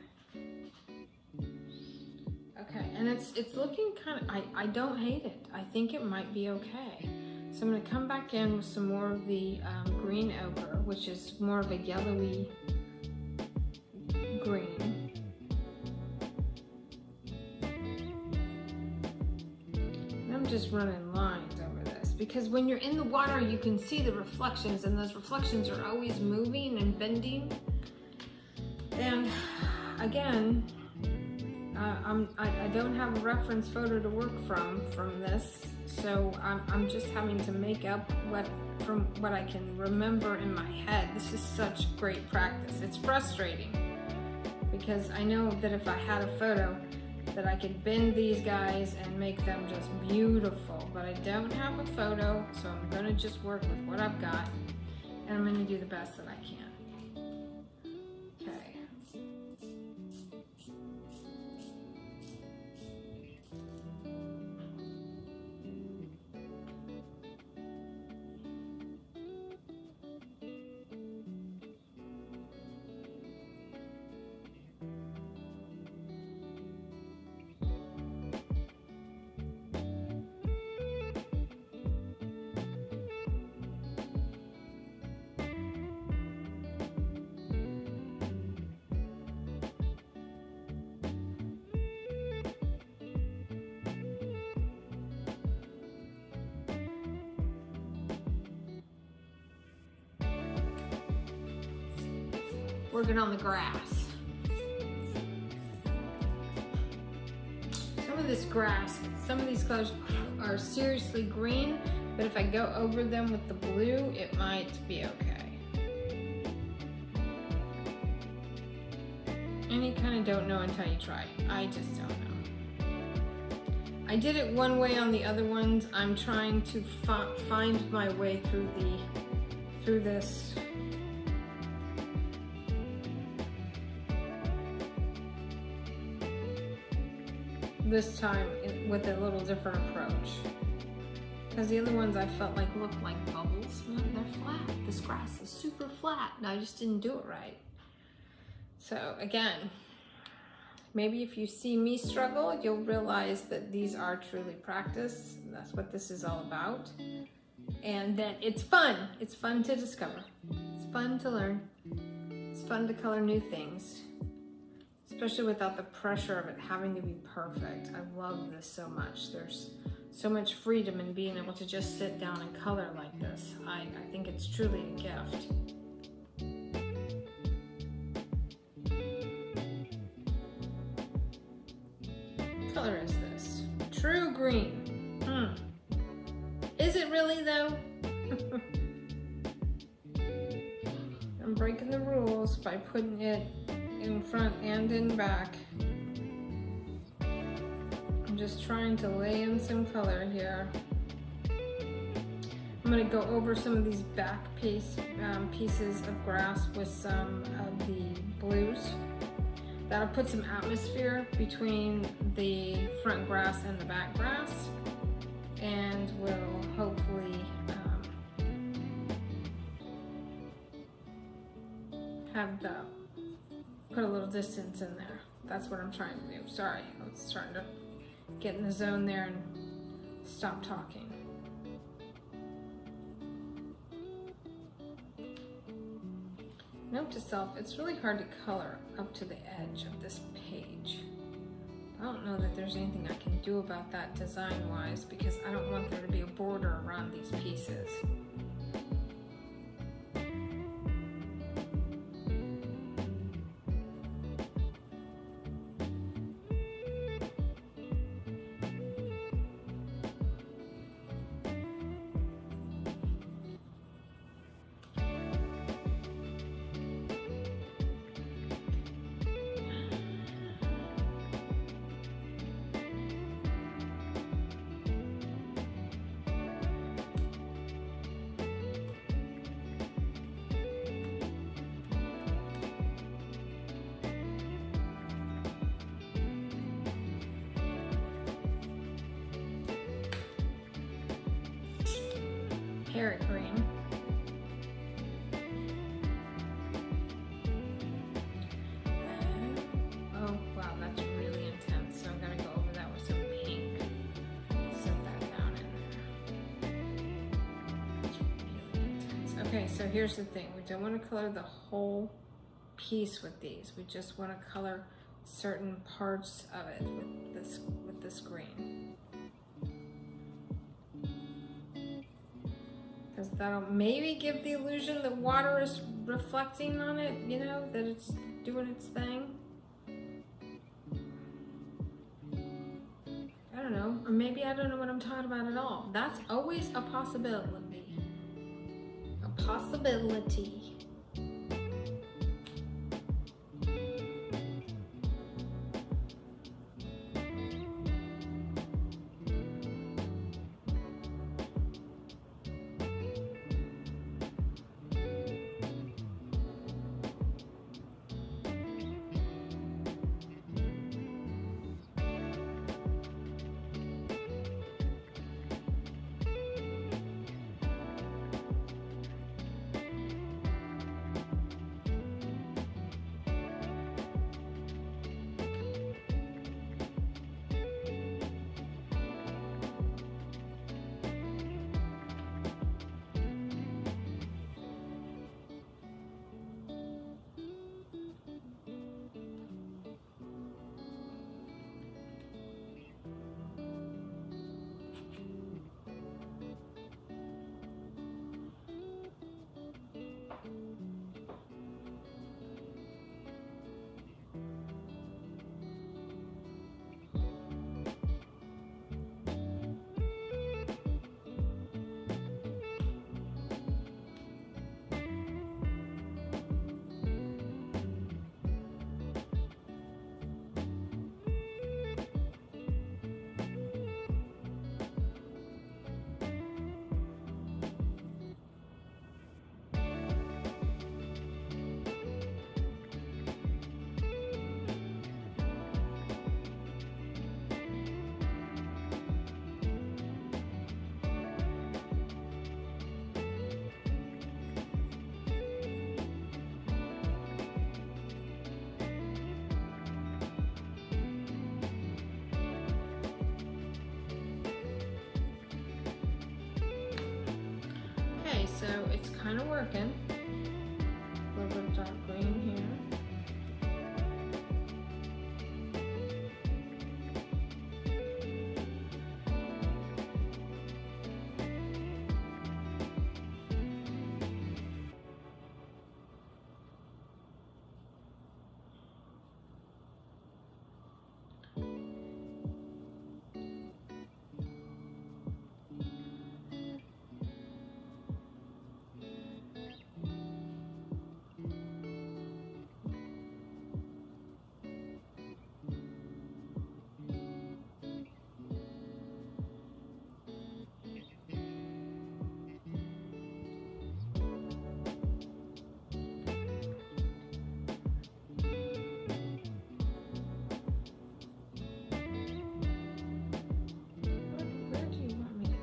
Okay, and it's looking kind of, I don't hate it. I think it might be okay. So I'm going to come back in with some more of the green ochre, which is more of a yellowy green. And I'm just running lines over this because when you're in the water you can see the reflections, and those reflections are always moving and bending. And again, I don't have a reference photo to work from this, so I'm just having to make up from what I can remember in my head. This is such great practice. It's frustrating because I know that if I had a photo that I could bend these guys and make them just beautiful, but I don't have a photo, so I'm going to just work with what I've got, and I'm going to do the best that I can. Working on the grass. this grass. Some of these colors are seriously green, but if I go over them with the blue, it might be okay. And you kind of don't know until you try. I just don't know. I did it one way on the other ones. I'm trying to find my way through this. This time with a little different approach. Because the other ones I felt like looked like bubbles. They're flat. This grass is super flat and I just didn't do it right. So again, maybe if you see me struggle, you'll realize that these are truly practice. That's what this is all about. And that it's fun. It's fun to discover. It's fun to learn. It's fun to color new things. Especially without the pressure of it having to be perfect. I love this so much. There's so much freedom in being able to just sit down and color like this. I think it's truly a gift. What color is this? True green. Is it really though? I'm breaking the rules by putting it in front and in back. I'm just trying to lay in some color here. I'm going to go over some of these back pieces of grass with some of the blues. That'll put some atmosphere between the front grass and the back grass, and will hopefully put a little distance in there. That's what I'm trying to do. Sorry, I was starting to get in the zone there and stop talking. Note to self, it's really hard to color up to the edge of this page. I don't know that there's anything I can do about that design-wise, because I don't want there to be a border around these pieces. Parrot green. Oh wow, that's really intense. So I'm gonna go over that with some pink. Set that down in there. That's really intense. Okay, so here's the thing. We don't want to color the whole piece with these. We just want to color certain parts of it with this green. That'll maybe give the illusion that water is reflecting on it, you know, that it's doing its thing. I don't know, or maybe I don't know what I'm talking about at all. That's always a possibility. A possibility. kind of working. A little bit of dark green here. Where do you want me to go?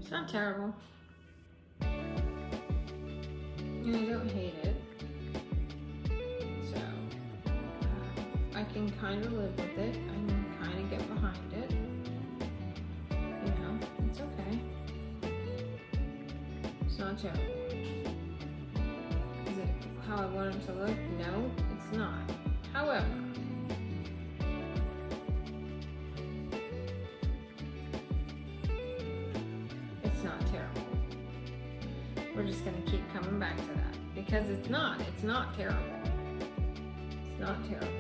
It's not terrible. And I don't hate it. So, I can kind of live with it. I can kind of get behind it. You know, it's okay. It's not terrible. Is it how I want it to look? No, it's not. However, it's not terrible. We're just gonna keep coming back to that because it's not terrible. It's not terrible.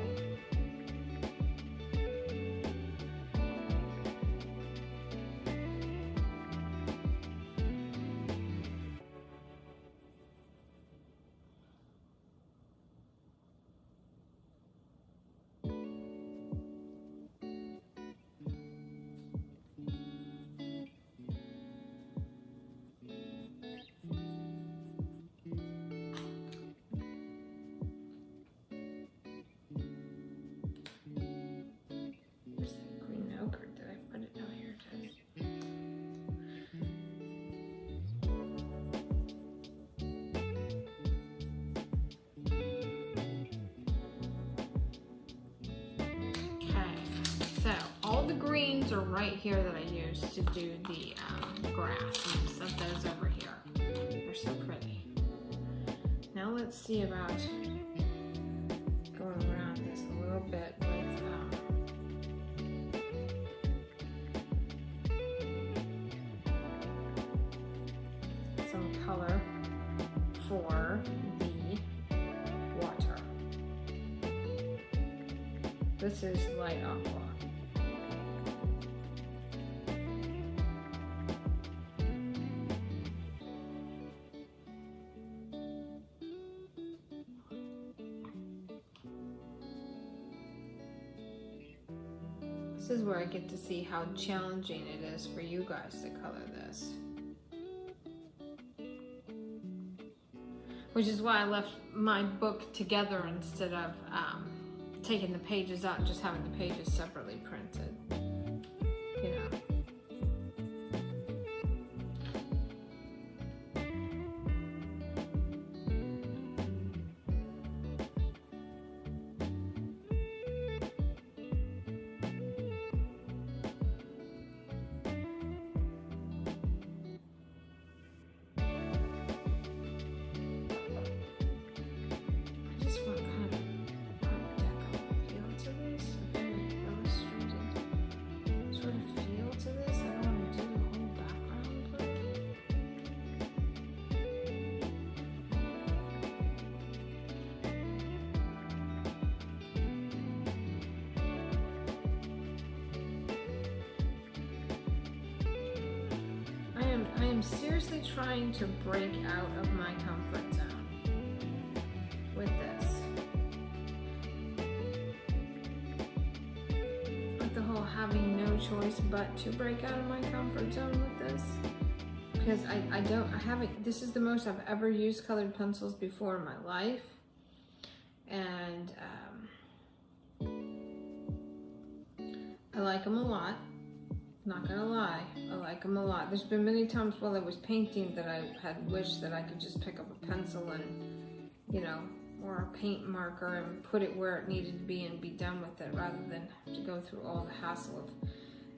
Greens are right here that I used to do the grass and set those over here. They're so pretty. Now let's see about going around this a little bit with some color for the water. This is light aqua. This is where I get to see how challenging it is for you guys to color this. Which is why I left my book together instead of taking the pages out and just having the pages separately printed. You know. am seriously trying to break out of my comfort zone with this. With the whole having no choice but to break out of my comfort zone with this. Because I haven't, this is the most I've ever used colored pencils before in my life. And I like them a lot. Not gonna lie, I like them a lot. There's been many times while I was painting that I had wished that I could just pick up a pencil and, you know, or a paint marker and put it where it needed to be and be done with it, rather than to go through all the hassle of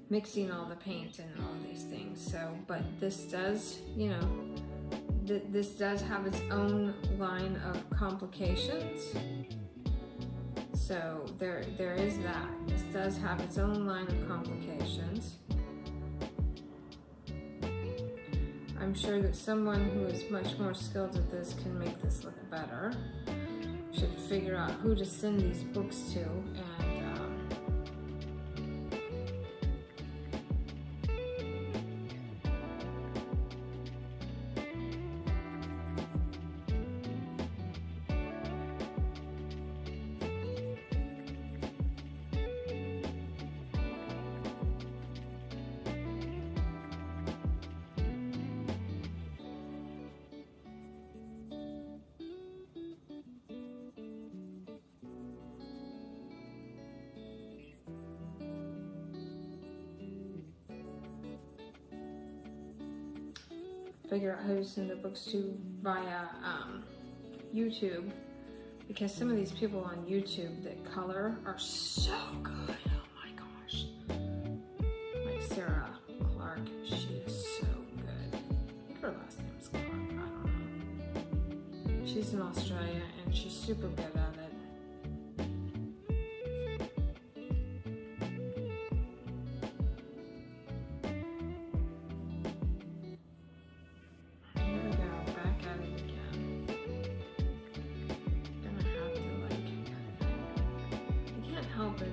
mixing all the paint and all these things. So, but this does, you know, this does have its own line of complications. So there is that. This does have its own line of complications. I'm sure that someone who is much more skilled at this can make this look better. Should figure out who to send these books to, and figure out who to send the books to via YouTube, because some of these people on YouTube that color are so good. Oh my gosh. Like Sarah Clark, she is so good. I think her last name is Clark, I don't know. She's in Australia and she's super good at it. Help it,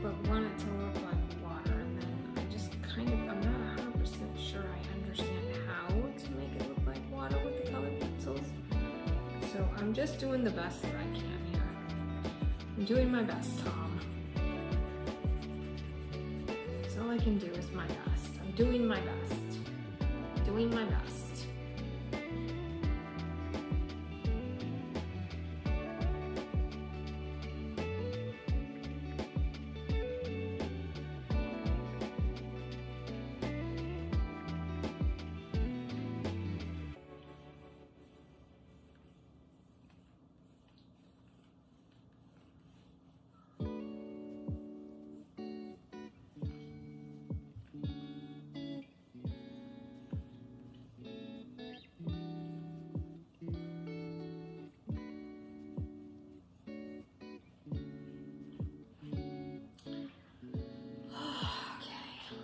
but want it to look like water, and then I just kind of, I'm not 100% sure I understand how to make it look like water with the colored pencils. So I'm just doing the best that I can here. I'm doing my best, Tom. That's all I can do is my best. I'm doing my best. Doing my best.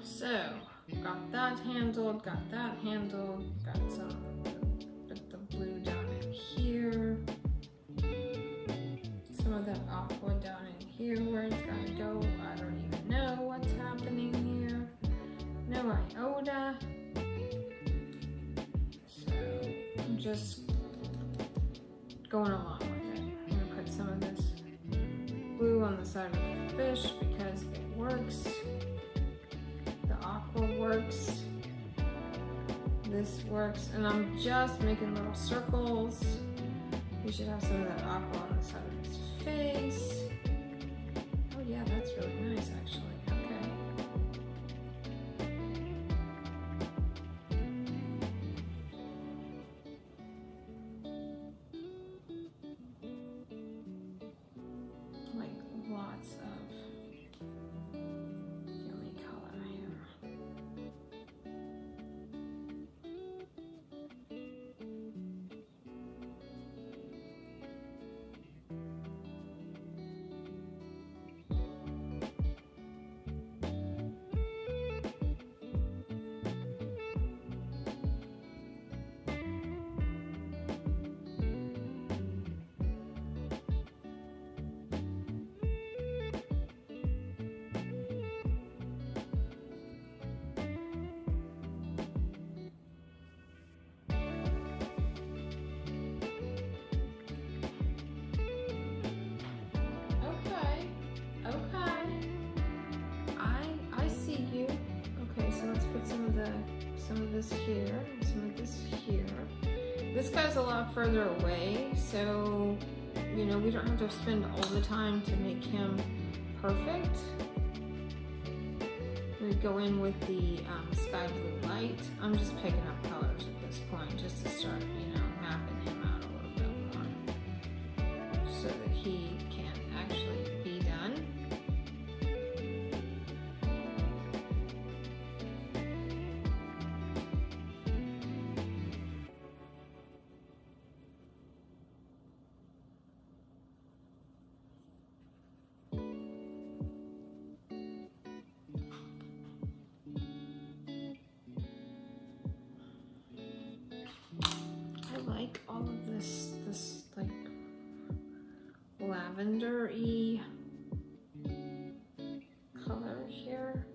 So, got that handled, got some, put the blue down in here, some of that aqua down in here where it's gotta go. I don't even know what's happening here. No iota. So, I'm just going along with it. I'm gonna put some of this blue on the side of the fish because it works. Aqua works, this works, and I'm just making little circles. We should have some of that aqua on the side of his face. Oh yeah, that's really nice actually. Okay. Like lots of some of this here, and some of this here. This guy's a lot further away, so you know we don't have to spend all the time to make him perfect. We go in with the sky blue light. I'm just picking up colors at this point, just to start, you know, mapping him out a little bit more, so that he can actually be done. Like all of this like lavender-y color here.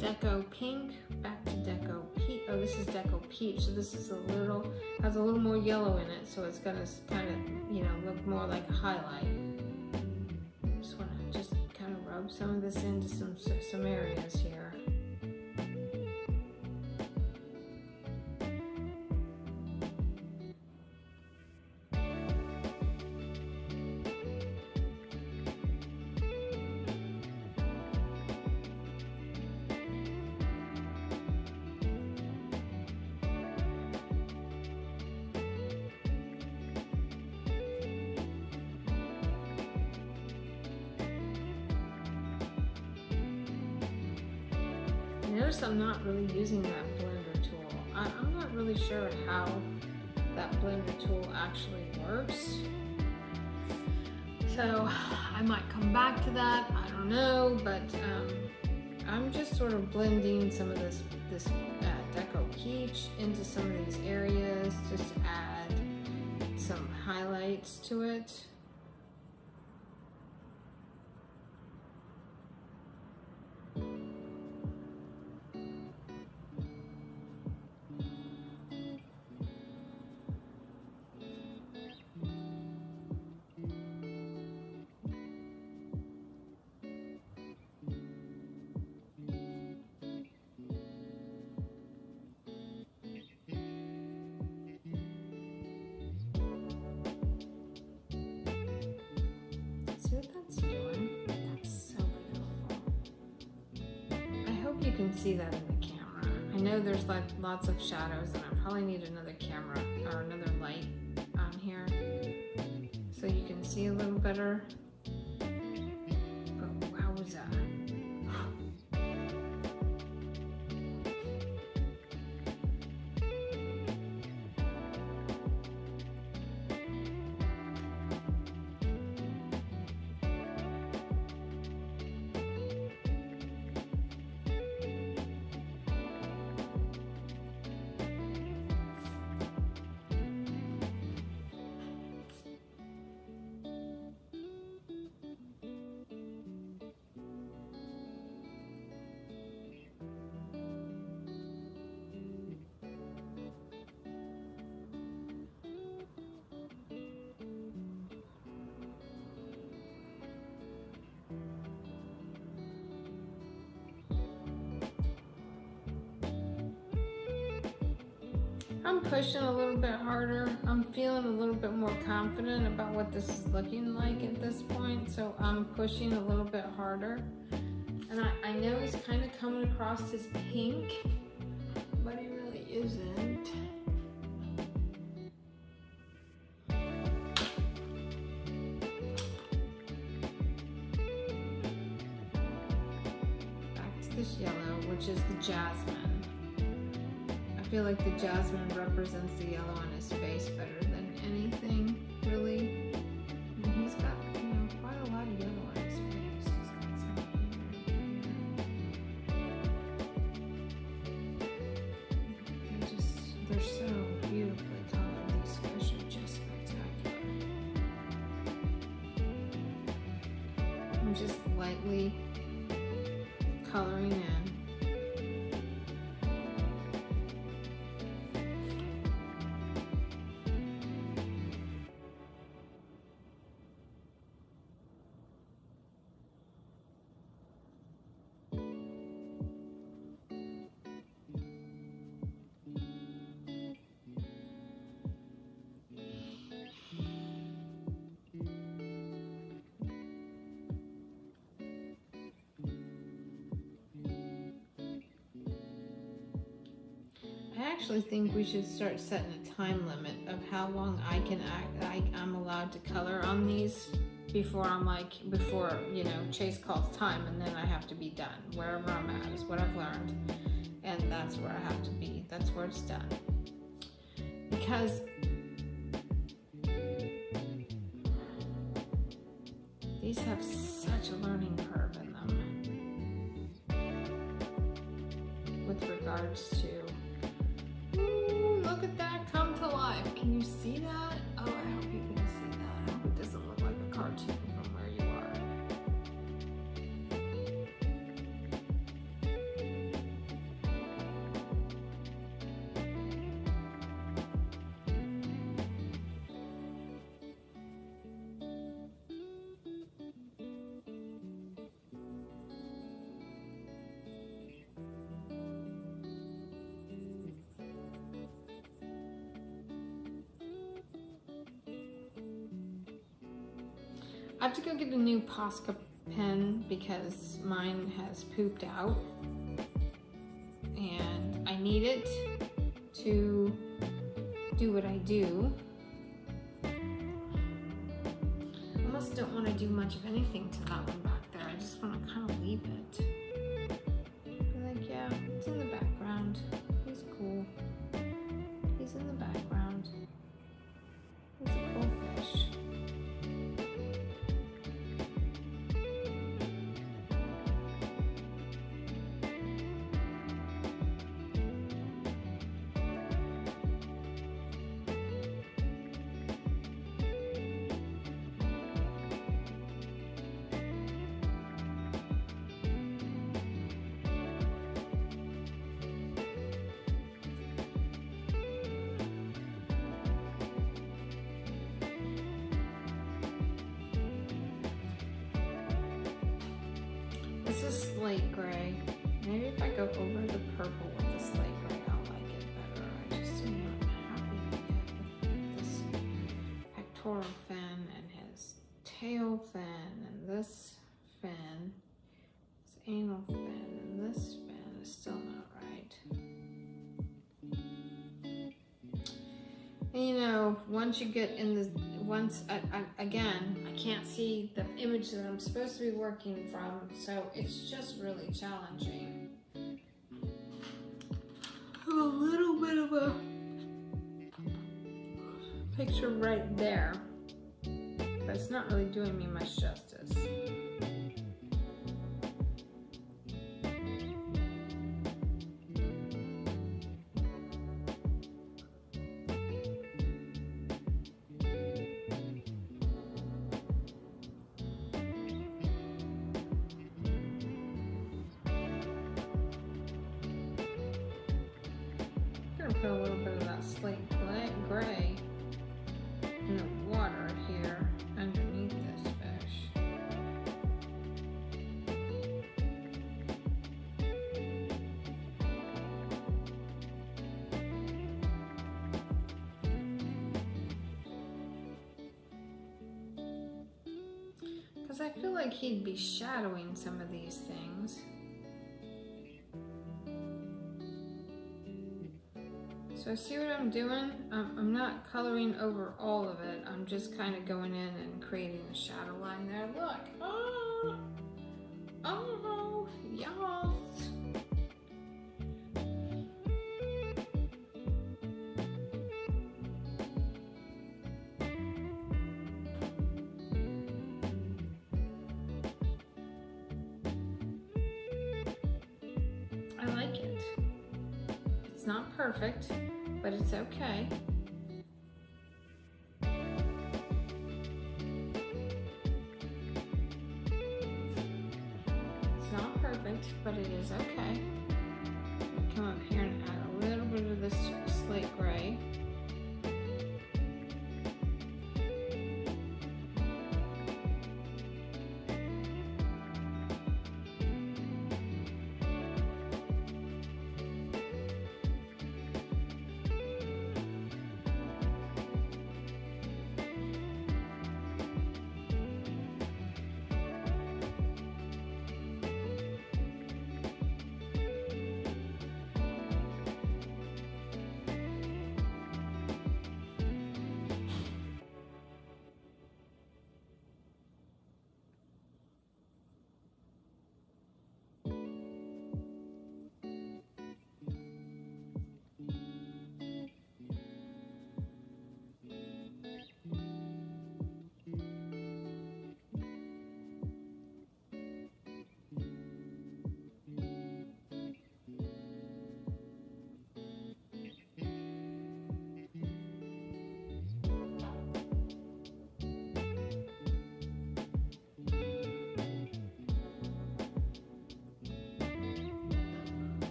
Deco Pink, back to Deco Peach. Oh, this is Deco Peach, so this is has a little more yellow in it, so it's gonna kind of, you know, look more like a highlight. Just wanna kind of rub some of this into some areas here. Notice I'm not really using that blender tool. I'm not really sure how that blender tool actually works. So I might come back to that, I don't know, but I'm just sort of blending some of this Deco Peach into some of these areas just to add some highlights to it. You can see that in the camera. I know there's like lots of shadows and I probably need another camera or another light on here so you can see a little better. But wowza. I'm pushing a little bit harder. I'm feeling a little bit more confident about what this is looking like at this point, so I'm pushing a little bit harder. And I know he's kind of coming across as pink, but he really isn't. Back to this yellow, which is the jasmine. I feel like the jasmine represents the yellow on his face better than anything, really. And he's got, you know, quite a lot of yellow on his face. He's got some here. They're so beautifully colored. These fish are just spectacular. I'm just lightly coloring in. I actually think we should start setting a time limit of how long I'm allowed to color on these before you know, Chase calls time and then I have to be done. Wherever I'm at is what I've learned, and that's where I have to be. That's where it's done. Because these have such a learning curve in them with regards to. Ooh, look at that come to life. Can you see that? Oh, I hope you can see that. I hope it doesn't look like a cartoon from where you are. I have to go get a new Posca pen because mine has pooped out and I need it to do what I do. I almost don't want to do much of anything to that one back there. I just want to kind of leave it. Be like, yeah, it's in the background. He's cool. He's in the background. He's a cool fish. This is slate gray. Maybe if I go over the purple with the slate gray, I'll like it better. I just am not happy yet with this pectoral fin and his tail fin and this fin, this anal fin, and this fin is still not right. And you know, once you get in this, again, I can't see the image that I'm supposed to be working from, so it's just really challenging. A little bit of a picture right there, but it's not really doing me much justice. Put a little bit of that slate gray in the water here underneath this fish. Because I feel like he'd be shadowing some of these things. So see what I'm doing? I'm not coloring over all of it. I'm just kind of going in and creating a shadow line there. Look. Oh, oh, yes. I like it. It's not perfect, but it's okay. It's not perfect, but it is okay. Come up here and add a little bit of this slate gray.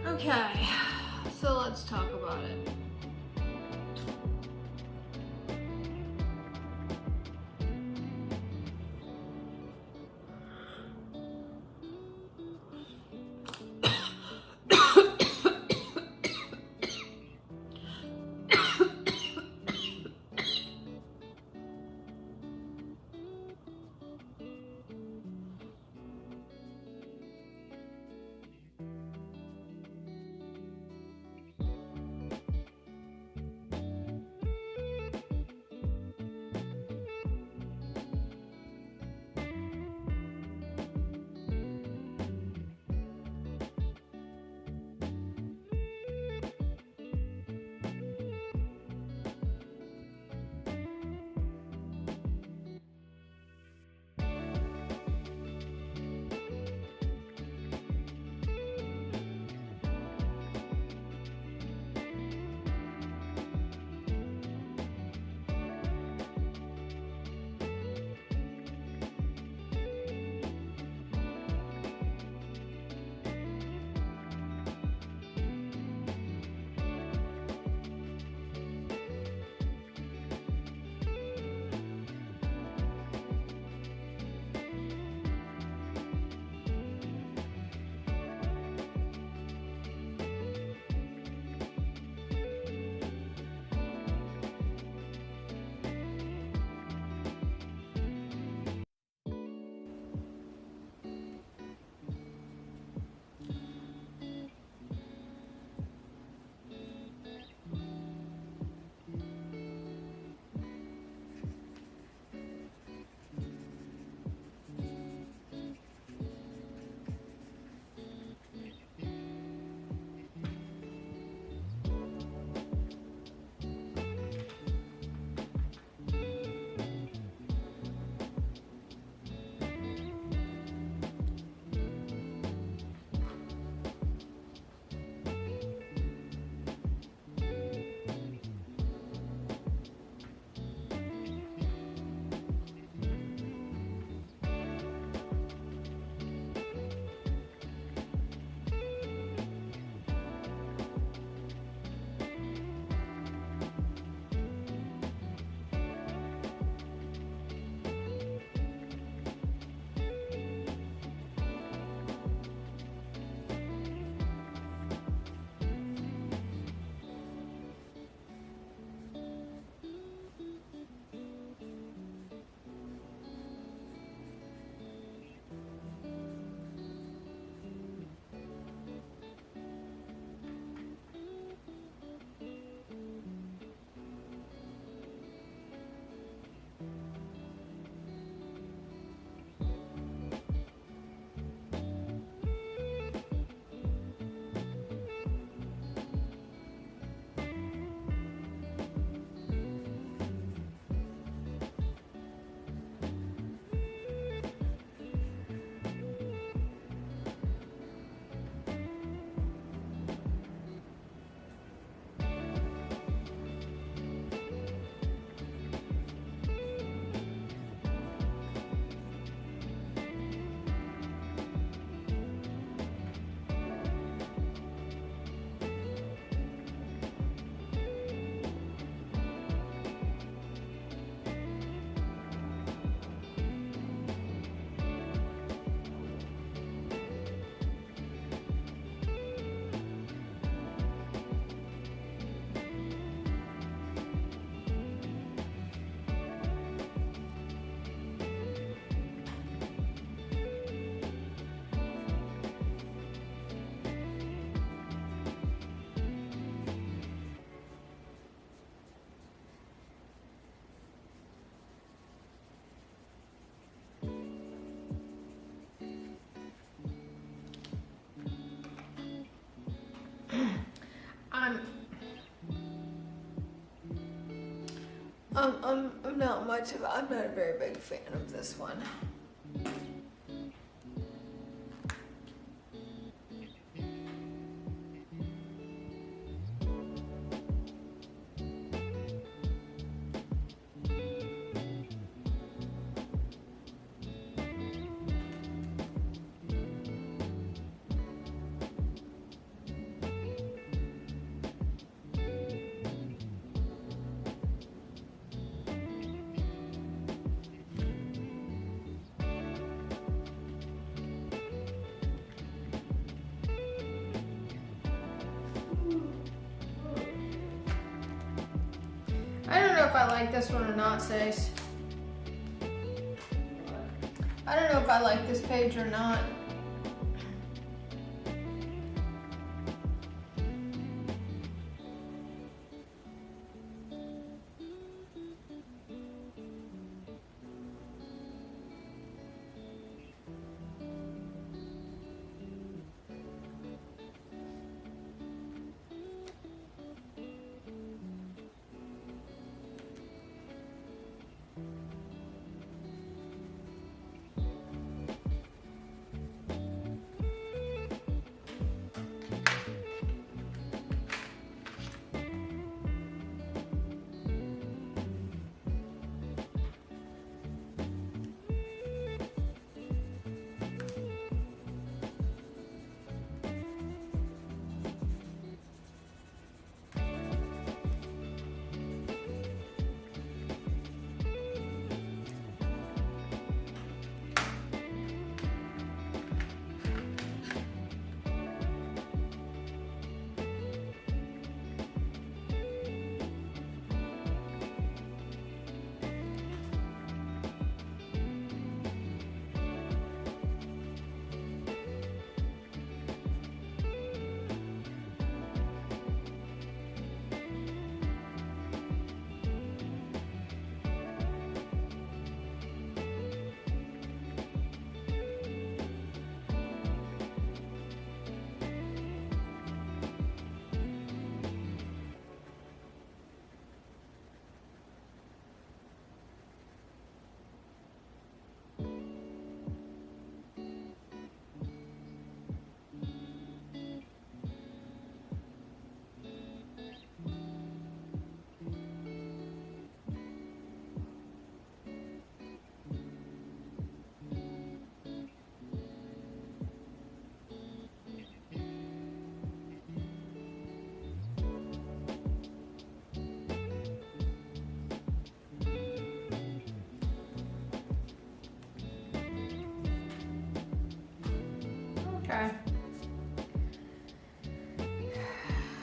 Okay, so let's talk about it. I'm not much of, I'm not a very big fan of this one. I don't know if I like this one or not, Stace. I don't know if I like this page or not. Okay.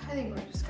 I think we're just